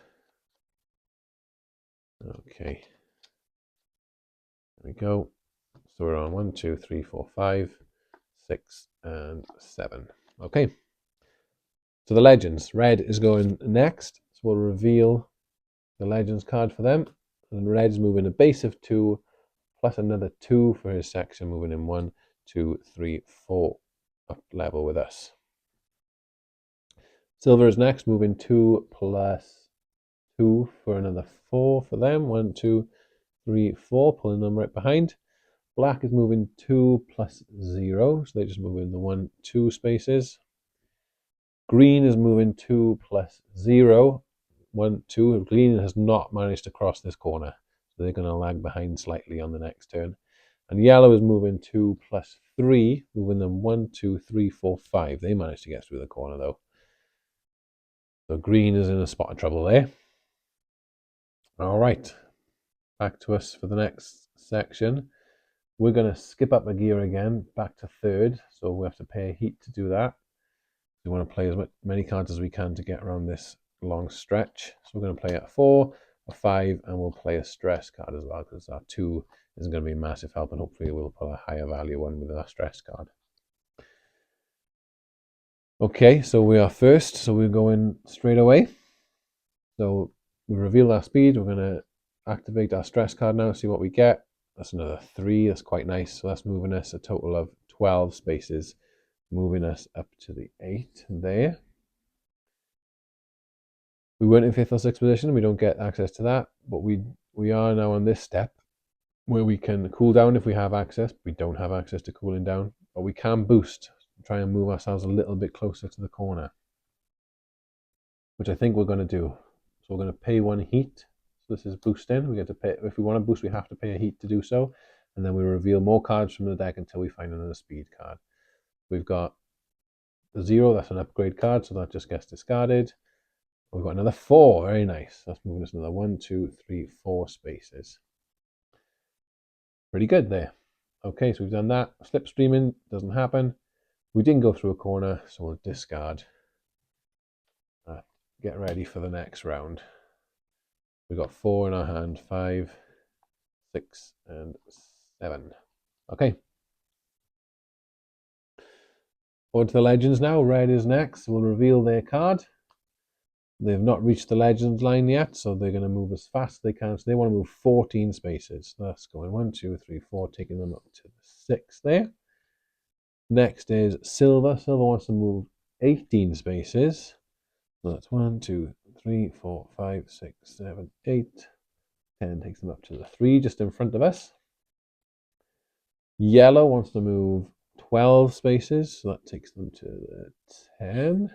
Okay. There we go. So we're on 1, 2, 3, 4, 5, 6, and 7. Okay. So the legends, red is going next. So we'll reveal the legends card for them. And red is moving a base of 2 plus another 2 for his section, moving in 1, 2, 3, 4 up level with us. Silver is next, moving 2 plus 2 for another 4 for them. 1, 2, 3, 4, pulling them right behind. Black is moving 2 plus 0, so they just move in the 1, 2 spaces. Green is moving 2 plus 0, 1, 2. Green has not managed to cross this corner, so they're going to lag behind slightly on the next turn. And yellow is moving 2 plus 3, moving them 1, 2, 3, 4, 5. They managed to get through the corner though. So green is in a spot of trouble there. All right, back to us for the next section. We're going to skip up a gear again, back to third. So we have to pay a heat to do that. We want to play as many cards as we can to get around this long stretch. So we're going to play a 4, a 5, and we'll play a stress card as well, because our 2 isn't going to be a massive help, and hopefully we'll pull a higher value one with our stress card. Okay, so we are first, so we're going straight away. So we reveal our speed. We're going to activate our stress card now, see what we get. That's another 3. That's quite nice. So that's moving us a total of 12 spaces, moving us up to the 8 there. We weren't in 5th or 6th position. We don't get access to that, but we are now on this step where we can cool down if we have access. We don't have access to cooling down, but we can boost, try and move ourselves a little bit closer to the corner, which I think we're going to do. So we're going to pay 1 heat. So this is boosting. We get to pay, if we want to boost, we have to pay a heat to do so. And then we reveal more cards from the deck until we find another speed card. We've got the 0, that's an upgrade card, so that just gets discarded. We've got another 4, very nice. That's moving us another 1, 2, 3, 4 spaces. Pretty good there. Okay, so we've done that. Slipstreaming doesn't happen. We didn't go through a corner, so we'll discard. Get ready for the next round. We've got 4 in our hand, 5, 6, and 7. Okay. On to the legends now. Red is next. We'll reveal their card. They've not reached the legends line yet, so they're going to move as fast as they can. So they want to move 14 spaces. So that's going 1, 2, 3, 4, taking them up to 6 there. Next is silver. Silver wants to move 18 spaces. So that's 1, 2, 3, 4, 5, 6, 7, 8. 10 takes them up to the 3 just in front of us. Yellow wants to move 12 spaces, so that takes them to the 10.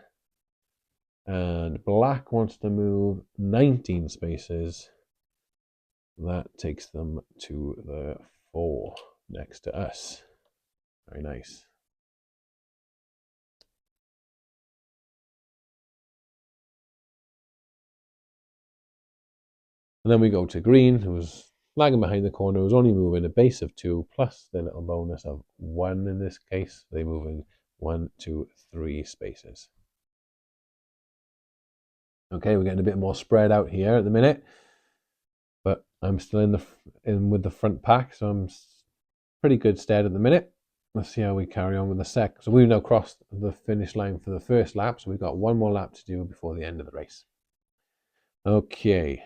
And black wants to move 19 spaces. That takes them to the 4 next to us. Very nice. And then we go to green, who's lagging behind the corner, who's only moving a base of 2 plus the little bonus of 1 in this case. They're moving 1, 2, 3 spaces. Okay, we're getting a bit more spread out here at the minute, but I'm still in with the front pack, so I'm pretty good stead at the minute. Let's see how we carry on with the second. So we've now crossed the finish line for the first lap, so we've got 1 more lap to do before the end of the race. Okay,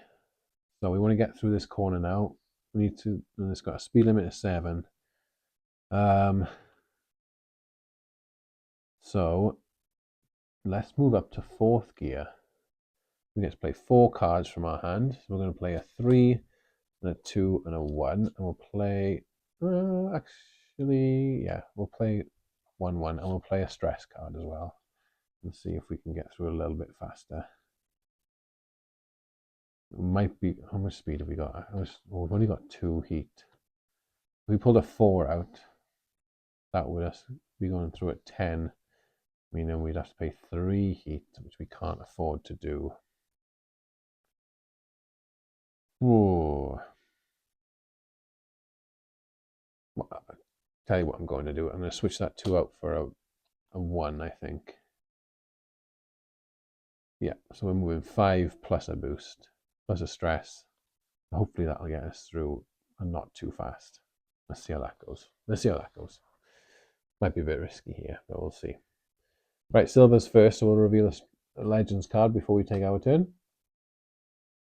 so we want to get through this corner now. We need to, and it's got a speed limit of 7. So let's move up to 4th gear. We get to play 4 cards from our hand. So we're going to play a 3, and a 2, and a 1, and we'll play. Actually, yeah, we'll play 1, 1, and we'll play a stress card as well, and see if we can get through a little bit faster. It might be. How much speed have we got? We've only got 2 heat. If we pulled a 4 out, that would be going through at 10, meaning we'd have to pay 3 heat, which we can't afford to do. Ooh. Well, I'll tell you what I'm going to do. I'm going to switch that 2 out for a 1, I think. Yeah, so we're moving 5 plus a boost, plus a stress. Hopefully that'll get us through and not too fast. Let's see how that goes. Might be a bit risky here, but we'll see. Right, silver's first, so we'll reveal a legends card before we take our turn.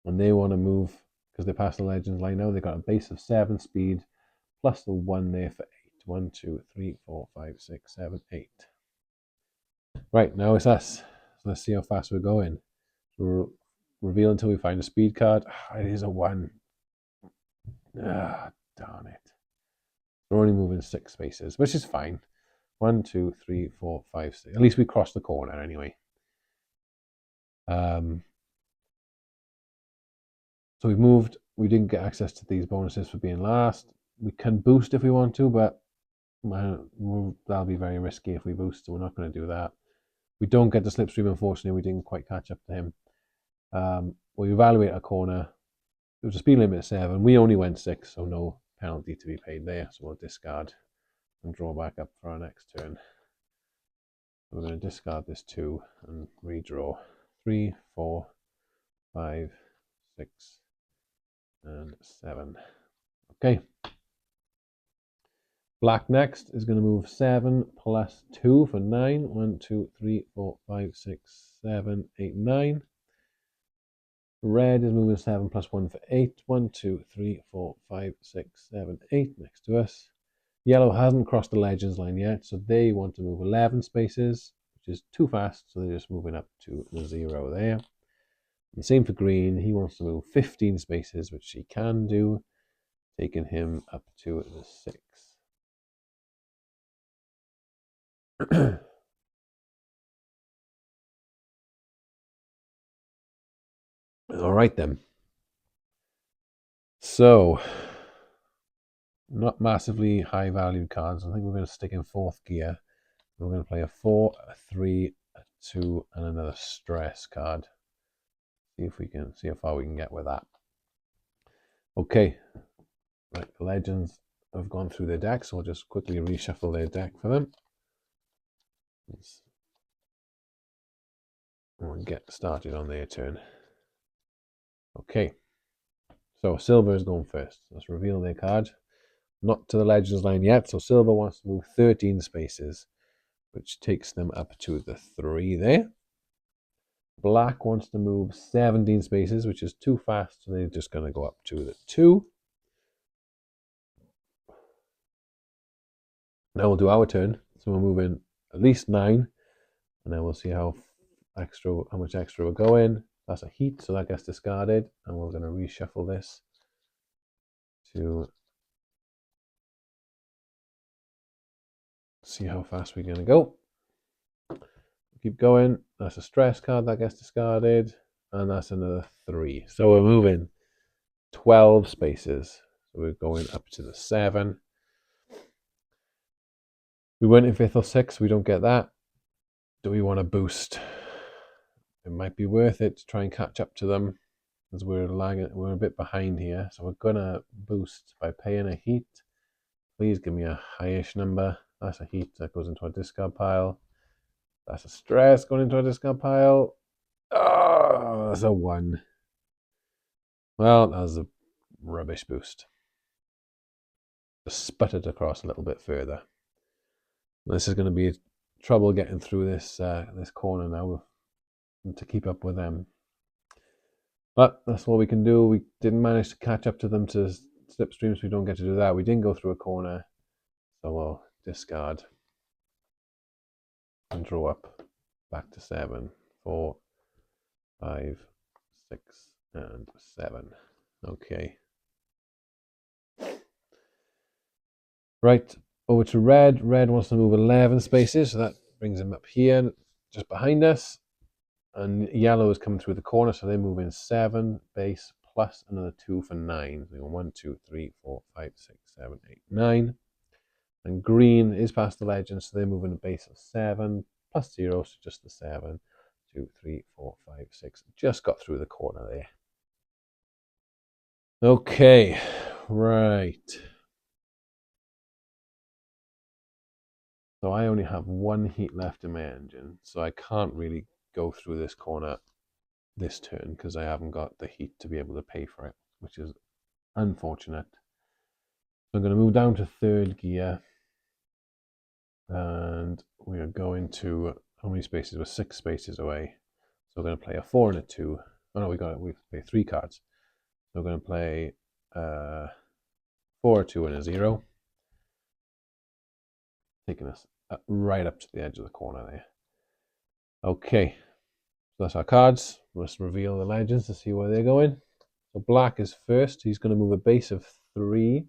And they want to move, because they passed the legends line now, they've got a base of 7 speed, plus the 1 there for 8. 1, 2, 3, 4, 5, 6, 7, 8. Right, now it's us. So let's see how fast we're going. We'll reveal until we find a speed card. It is a 1. Darn it. We're only moving 6 spaces, which is fine. 1, 2, 3, 4, 5, 6. At least we crossed the corner anyway. So we've moved. We didn't get access to these bonuses for being last. We can boost if we want to, but that'll be very risky if we boost, so we're not going to do that. We don't get the slipstream, unfortunately. We didn't quite catch up to him. We evaluate a corner. It was a speed limit of 7. We only went 6, so no penalty to be paid there. So we'll discard and draw back up for our next turn. We're going to discard this 2 and redraw 3, 4, 5, 6, and 7. Okay. Black next is going to move 7 plus 2 for 9. 1, 2, 3, 4, 5, 6, 7, 8, 9. Red is moving 7 plus 1 for 8. 1, 2, 3, 4, 5, 6, 7, 8 next to us. Yellow hasn't crossed the Legends line yet, so they want to move 11 spaces, which is too fast, so they're just moving up to the 0 there. And same for green, he wants to move 15 spaces, which he can do, taking him up to the 6. All right then. So, not massively high valued cards. I think we're going to stick in 4th gear. We're going to play a 4, a 3, a 2, and another stress card. See if we can see how far we can get with that. Okay, right. The Legends have gone through their deck, so we'll just quickly reshuffle their deck for them. We'll get started on their turn. Okay, so Silver is going first. Let's reveal their card. Not to the Legends line yet, so Silver wants to move 13 spaces, which takes them up to the 3 there. Black wants to move 17 spaces, which is too fast, so they're just going to go up to the 2. Now we'll do our turn, so we're moving at least 9, and then we'll see how much extra we're going. That's a heat, so that gets discarded, and we're going to reshuffle this to see how fast we're going to go. Keep going. That's a stress card that gets discarded, and that's another 3. So we're moving 12 spaces. So we're going up to the 7. We went in 5th or 6th. We don't get that. Do we want to boost? It might be worth it to try and catch up to them, because we're lagging. We're a bit behind here. So we're gonna boost by paying a heat. Please give me a highish number. That's a heat that goes into a discard pile. That's a stress going into a discard pile. Oh, that's a 1. Well, that was a rubbish boost. Just sputtered across a little bit further. This is going to be trouble getting through this this corner now to keep up with them. But that's what we can do. We didn't manage to catch up to them to slipstream, so we don't get to do that. We didn't go through a corner, so we'll discard and draw up back to 7, 4, 5, 6, and 7. Okay. Right, over to red. Red wants to move 11 spaces, so that brings him up here, just behind us. And yellow is coming through the corner, so they're moving 7 base plus another 2 for 9. So 1, 2, 3, 4, 5, 6, 7, 8, 9. And green is past the Legends, so they're moving a base of 7 plus 0, so just the 7. 2, 3, 4, 5, 6. Just got through the corner there. Okay, right. So I only have 1 heat left in my engine, so I can't really go through this corner this turn because I haven't got the heat to be able to pay for it, which is unfortunate. So I'm going to move down to 3rd gear, and we are going to, how many spaces? We're 6 spaces away. So we're going to play a 4 and a 2. Oh no, we play 3 cards. So we're going to play 4, a 2, and a 0. Taking us right up to the edge of the corner there. Okay, so that's our cards. Let's reveal the Legends to see where they're going. So black is first. He's going to move a base of 3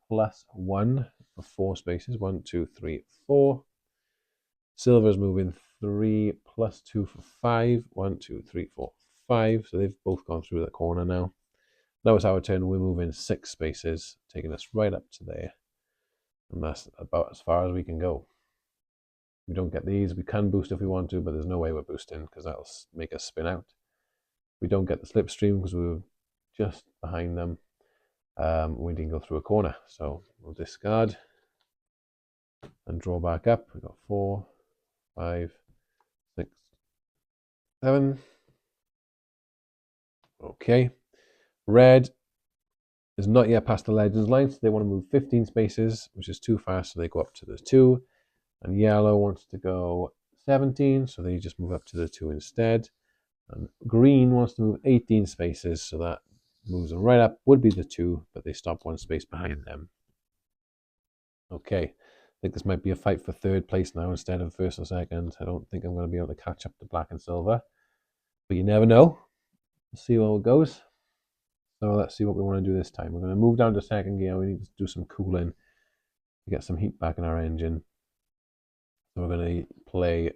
plus 1 for 4 spaces. 1, 2, 3, 4. Silver's moving 3 plus 2 for 5. 1, 2, 3, 4, 5. So they've both gone through the corner now. Now it's our turn. We're moving 6 spaces, taking us right up to there. And that's about as far as we can go. We don't get these. We can boost if we want to, but there's no way we're boosting because that'll make us spin out. We don't get the slipstream because we were just behind them. We didn't go through a corner, so we'll discard and draw back up. We've got 4, 5, 6, 7. Okay. Red is not yet past the Legends line, so they want to move 15 spaces, which is too fast, so they go up to the 2. And yellow wants to go 17, so they just move up to the 2 instead. And green wants to move 18 spaces, so that moves them right up, would be the 2, but they stop 1 space behind them. Okay, I think this might be a fight for 3rd place now instead of 1st or 2nd. I don't think I'm going to be able to catch up to black and silver, but you never know. Let's see how it goes. So let's see what we want to do this time. We're going to move down to 2nd gear. We need to do some cooling to get some heat back in our engine. So we're going to play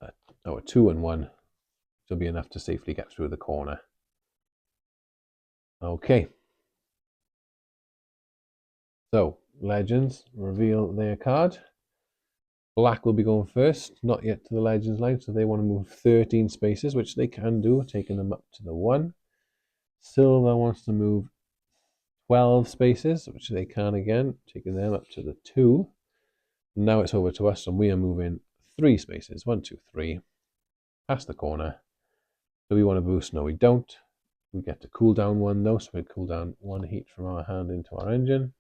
a 2 and 1. It'll be enough to safely get through the corner. Okay. So, Legends reveal their card. Black will be going first, not yet to the Legends line, so they want to move 13 spaces, which they can do, taking them up to the 1. Silver wants to move 12 spaces, which they can again, taking them up to the 2. Now it's over to us, and we are moving 3 spaces. 1, 2, 3. Past the corner. Do we want to boost? No, we don't. We get to cool down 1 though, so we cool down 1 heat from our hand into our engine.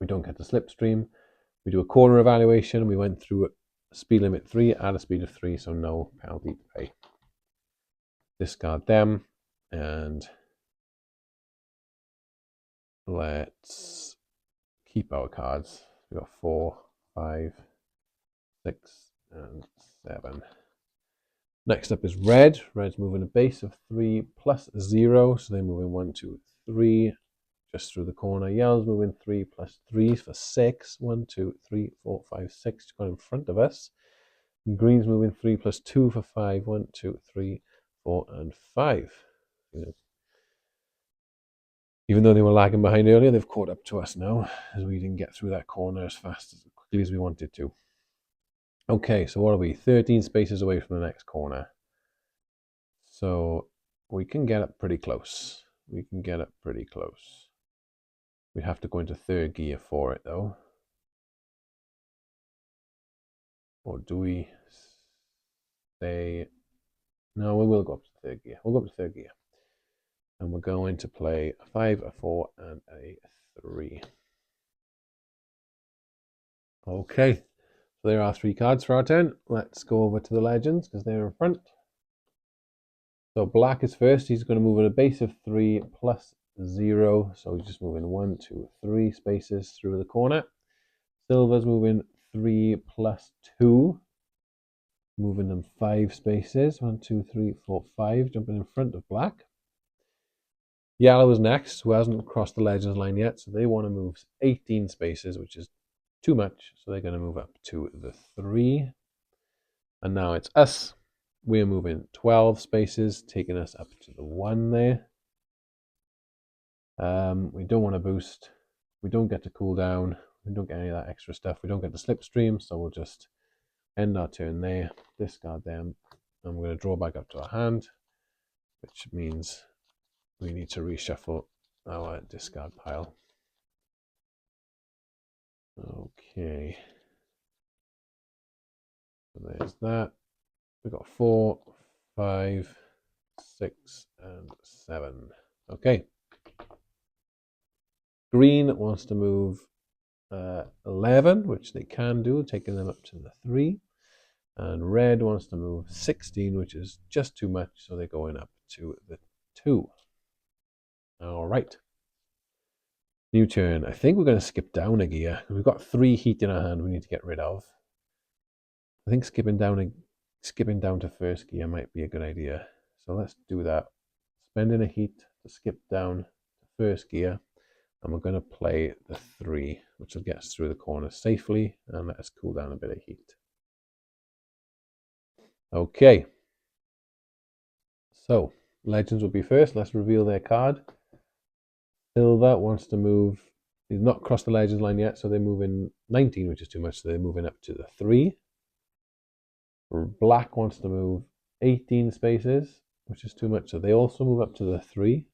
We don't get the slipstream. We do a corner evaluation. We went through a speed limit 3 at a speed of 3, so no penalty to pay. Discard them, and let's keep our cards. We got 4, 5, 6, and 7. Next up is red. Red's moving a base of 3 plus 0, so they're moving 1, 2, 3 just through the corner. Yellow's moving 3 plus 3 for 6. 1, 2, 3, 4, 5, 6 got in front of us. And green's moving 3 plus 2 for 5. 1, 2, 3, 4, and 5. Even though they were lagging behind earlier, they've caught up to us now, as we didn't get through that corner as fast, as quickly as we wanted to. Okay, so what are we? 13 spaces away from the next corner. So we can get up pretty close. We can get up pretty close. We have to go into 3rd gear for it, though. Or do we say... No, we will go up to 3rd gear. We'll go up to 3rd gear. And we're going to play a 5, a 4, and a 3. Okay, so there are 3 cards for our turn. Let's go over to the Legends, because they're in front. So black is first. He's going to move at a base of 3 plus 0. So he's just moving 1, 2, 3 spaces through the corner. Silver's moving 3 plus 2. Moving them 5 spaces. 1, 2, 3, 4, 5. Jumping in front of black. Yellow is next, who hasn't crossed the Legends line yet. So they want to move 18 spaces, which is too much. So they're going to move up to the 3. And now it's us. We're moving 12 spaces, taking us up to the 1 there. We don't want to boost. We don't get to cool down. We don't get any of that extra stuff. We don't get the slipstream, so we'll just end our turn there, discard them, and we're going to draw back up to our hand, which means we need to reshuffle our discard pile. Okay. So there's that. We've got 4, 5, 6, and 7. Okay. Green wants to move 11, which they can do, taking them up to the 3. And red wants to move 16, which is just too much, so they're going up to the 2. All right. New turn. I think we're going to skip down a gear. We've got 3 heat in our hand we need to get rid of. I think skipping down to 1st gear might be a good idea. So let's do that. Spending a heat to skip down to 1st gear. And we're going to play the 3, which will get us through the corner safely and let us cool down a bit of heat. Okay. So, Legends will be first. Let's reveal their card. Silver wants to move. He's not crossed the Legends line yet, so they're moving 19, which is too much. So they're moving up to the 3. Black wants to move 18 spaces, which is too much. So they also move up to the 3.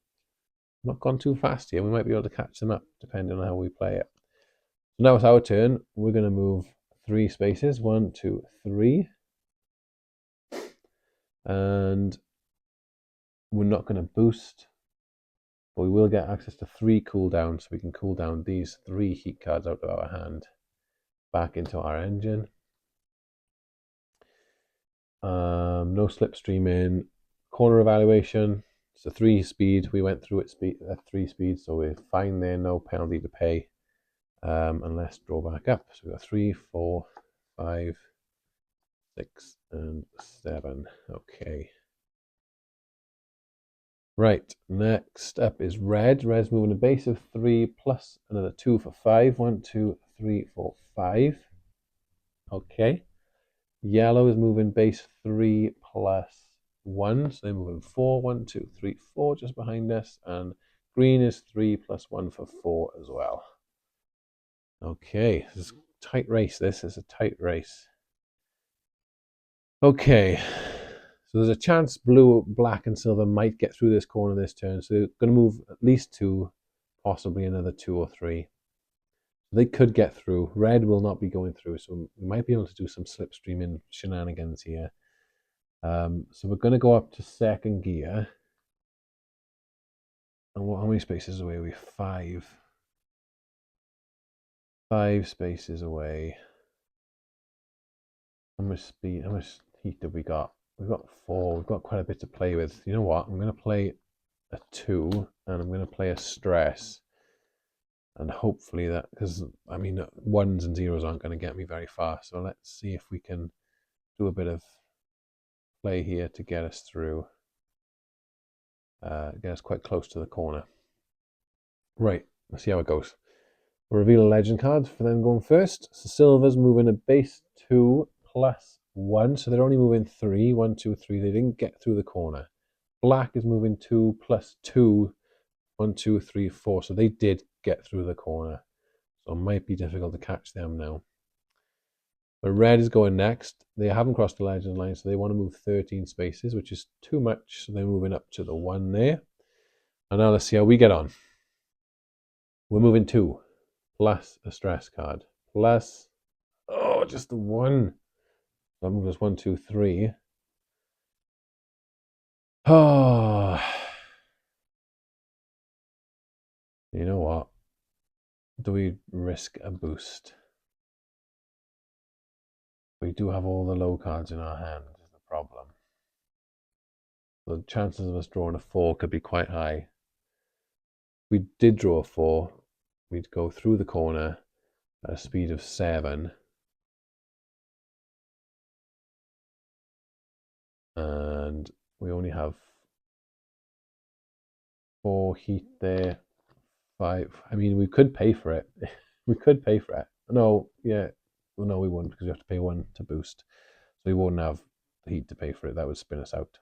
Not gone too fast here. We might be able to catch them up depending on how we play it. So now it's our turn. We're going to move 3 spaces. 1, 2, 3. And we're not going to boost, but we will get access to 3 cooldowns. So we can cool down these 3 heat cards out of our hand back into our engine. No slipstream in. Corner evaluation. It's a 3 speed. We went through it at 3 speed, so we're fine there. No penalty to pay. And let's draw back up. So we've got 3, 4, 5, 6, and 7. Okay. Right, next up is red. Red's moving a base of 3 plus another 2 for 5. 1, 2, 3, 4, 5. Okay. Yellow is moving base 3 plus 1. So they're moving 4. 1, 2, 3, 4 just behind us. And green is 3 plus 1 for 4 as well. Okay, this is a tight race. This is a tight race. Okay, so there's a chance blue, black, and silver might get through this corner this turn. So they're going to move at least 2, possibly another 2 or 3. They could get through. Red will not be going through, so we might be able to do some slipstreaming shenanigans here. So we're going to go up to second gear. And how many spaces away are we? 5. 5 spaces away. How much speed? How much heat have we got? We've got 4. We've got quite a bit to play with. You know what? I'm going to play a 2, and I'm going to play a stress. And hopefully that, because I mean, 1s and 0s aren't going to get me very far. So let's see if we can do a bit of play here to get us through. Get us quite close to the corner. Right, let's see how it goes. We'll reveal a legend card for them going first. So silver's moving a base 2 plus 1. So they're only moving 3. 1, 2, 3. They didn't get through the corner. Black is moving 2 plus 2. 1, 2, 3, 4. So they did get through the corner. So it might be difficult to catch them now. But red is going next. They haven't crossed the legend line, so they want to move 13 spaces, which is too much. So they're moving up to the 1 there. And now let's see how we get on. We're moving 2 plus a stress card plus, oh, just the 1. So I'm moving 1, 2, 3. Oh, you know what? Do we risk a boost? We do have all the low cards in our hand, is the problem. The chances of us drawing a 4 could be quite high. If we did draw a 4, we'd go through the corner at a speed of 7. And we only have 4 heat there. 5. I mean, we could pay for it. We could pay for it. No, yeah. Well, no, we wouldn't, because we have to pay 1 to boost. So we wouldn't have the heat to pay for it. That would spin us out.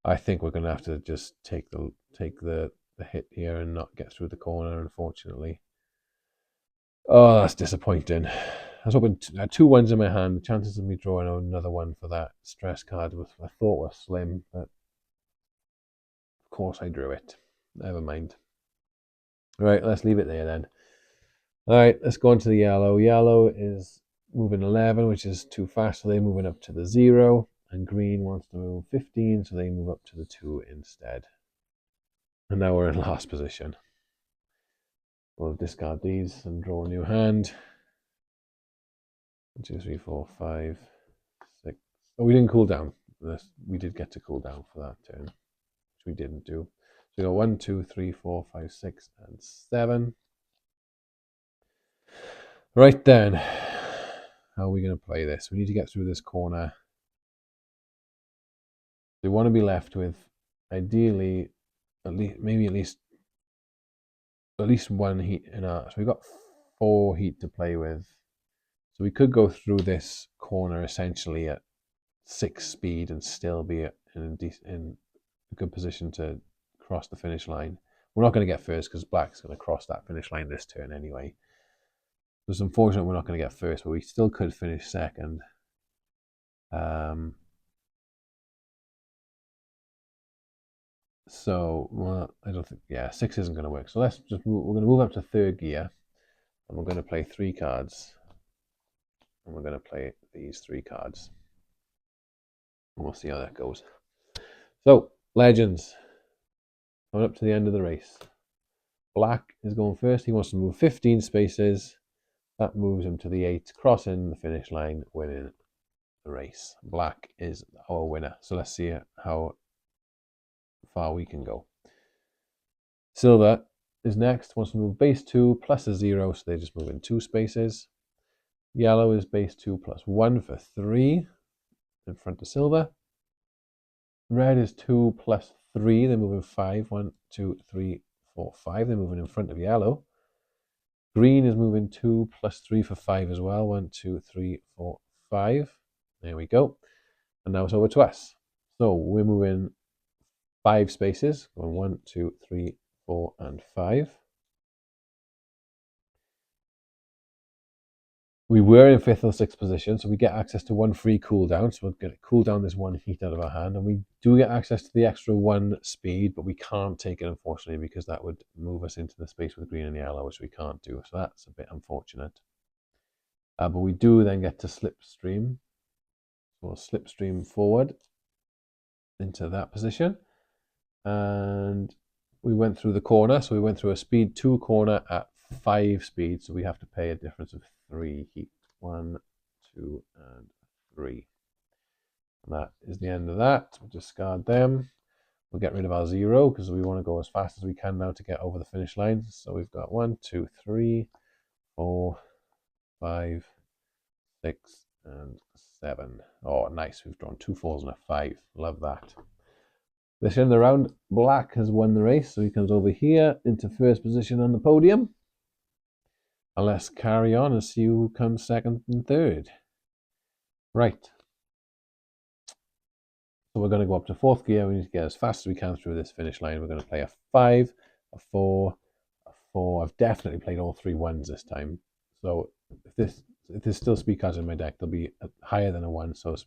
I think we're going to have to just take the hit here and not get through the corner, unfortunately. Oh, that's disappointing. I was hoping 2 1s in my hand. The chances of me drawing another 1 for that stress card I thought was slim, but of course I drew it. Never mind. All right, let's leave it there then. All right, let's go on to the yellow. Yellow is moving 11, which is too fast, so they're moving up to the 0. And green wants to move 15, so they move up to the 2 instead. And now we're in last position. We'll discard these and draw a new hand. 1, 2, 3, 4, 5, 6. Oh, we didn't cool down. We did get to cool down for that turn, which we didn't do. So we got 1, 2, 3, 4, 5, 6, and 7. Right then, how are we going to play this? We need to get through this corner. We want to be left with, ideally, at least at least one heat in our. So we've got 4 heat to play with. So we could go through this corner essentially at 6 speed and still be in a good position to cross the finish line. We're not going to get first because Black's going to cross that finish line this turn anyway. So it's unfortunate we're not going to get first, but we still could finish second. So, well, I don't think, yeah, 6 isn't going to work. So let's just move, we're going to move up to 3rd gear, and we're going to play 3 cards. And we're going to play these 3 cards. And we'll see how that goes. So, Legends. Coming up to the end of the race. Black is going first. He wants to move 15 spaces. That moves him to the 8, crossing the finish line, winning the race. Black is our winner. So let's see how far we can go. Silver is next, wants to move base 2 plus a 0, so they just move in 2 spaces. Yellow is base 2 plus 1 for 3 in front of silver. Red is 2 plus 3, they're moving 5. 1, 2, 3, 4, 5. They're moving in front of yellow. Green is moving 2 plus 3 for 5 as well. 1, 2, 3, 4, 5. There we go. And now it's over to us. So we're moving 5 spaces. Going 1, 2, 3, 4, and 5. We were in 5th or 6th position, so we get access to 1 free cooldown. So we're going to cool down this 1 heat out of our hand. And we do get access to the extra 1 speed, but we can't take it, unfortunately, because that would move us into the space with green and yellow, which we can't do. So that's a bit unfortunate. But we do then get to slipstream. So we'll slipstream forward into that position. And we went through the corner. So we went through a speed 2 corner at 5 speed. So we have to pay a difference of 3 heat. 1, 2, and 3. And that is the end of that. We'll discard them. We'll get rid of our 0 because we want to go as fast as we can now to get over the finish line. So we've got 1, 2, 3, 4, 5, 6, and 7. Oh, nice. We've drawn 2 4s and a 5. Love that. This end of the round, Black has won the race, so he comes over here into 1st position on the podium. And let's carry on and see who comes 2nd and 3rd. Right. So we're going to go up to 4th gear. We need to get as fast as we can through this finish line. We're going to play a 5, a 4, a 4. I've definitely played all 3 1s this time. So if there's still speed cards in my deck, they'll be higher than a 1. So it's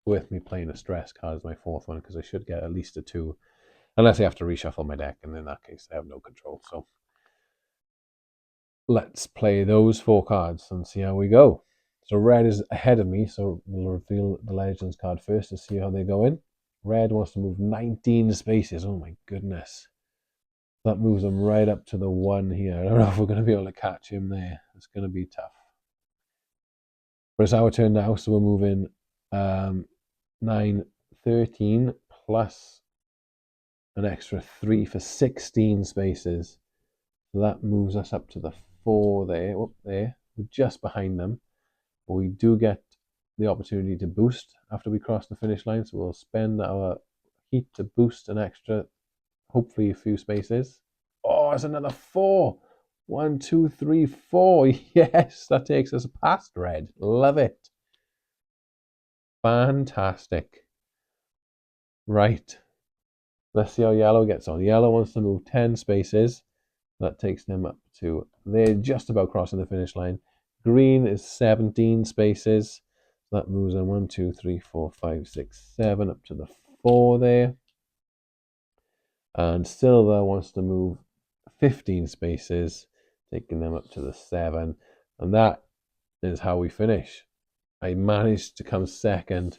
worth me playing a stress card as my 4th one because I should get at least a 2. Unless I have to reshuffle my deck, and in that case, I have no control. So let's play those 4 cards and see how we go. So red is ahead of me, so we'll reveal the Legends card first to see how they go in. Red wants to move 19 spaces. Oh my goodness. That moves them right up to the 1 here. I don't know if we're going to be able to catch him there. It's going to be tough. But it's our turn now, so we're moving 9, 13 plus an extra 3 for 16 spaces. So that moves us up to the 4 there. Up there. We're just behind them. But we do get the opportunity to boost after we cross the finish line. So we'll spend our heat to boost an extra, hopefully a few spaces. Oh, it's another 4. 1, 2, 3, 4. Yes, that takes us past red. Love it. Fantastic. Right. Let's see how yellow gets on. Yellow wants to move 10 spaces. That takes them up to, they're just about crossing the finish line. Green is 17 spaces. That moves on 1, 2, 3, 4, 5, 6, 7 up to the 4 there. And silver wants to move 15 spaces, taking them up to the 7. And that is how we finish. I managed to come 2nd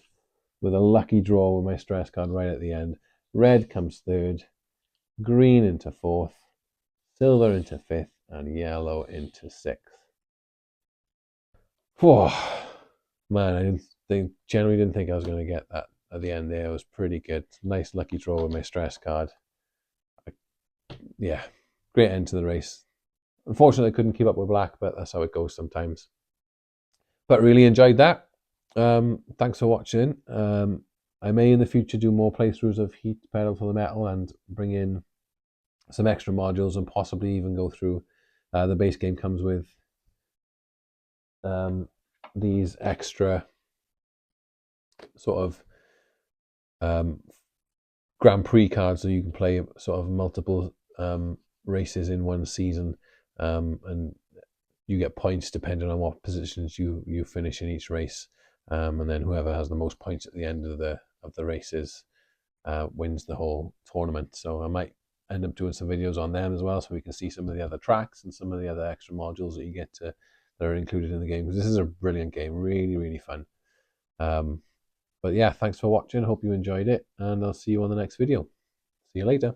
with a lucky draw with my stress card right at the end. Red comes 3rd, green into 4th, silver into 5th, and yellow into 6th. Whoa, man, generally didn't think I was going to get that at the end there. It was pretty good. Nice lucky draw with my stress card. Yeah, great end to the race. Unfortunately, I couldn't keep up with Black, but that's how it goes sometimes. But really enjoyed that. Thanks for watching. I may in the future do more playthroughs of Heat Pedal to the Metal and bring in some extra modules and possibly even go through. The base game comes with these extra sort of Grand Prix cards, so you can play sort of multiple races in one season, and you get points depending on what positions you finish in each race, and then whoever has the most points at the end of the races wins the whole tournament. So I might end up doing some videos on them as well, so we can see some of the other tracks and some of the other extra modules that you get to that are included in the game. Because this is a brilliant game, really, really fun. But yeah, thanks for watching. Hope you enjoyed it, and I'll see you on the next video. See you later.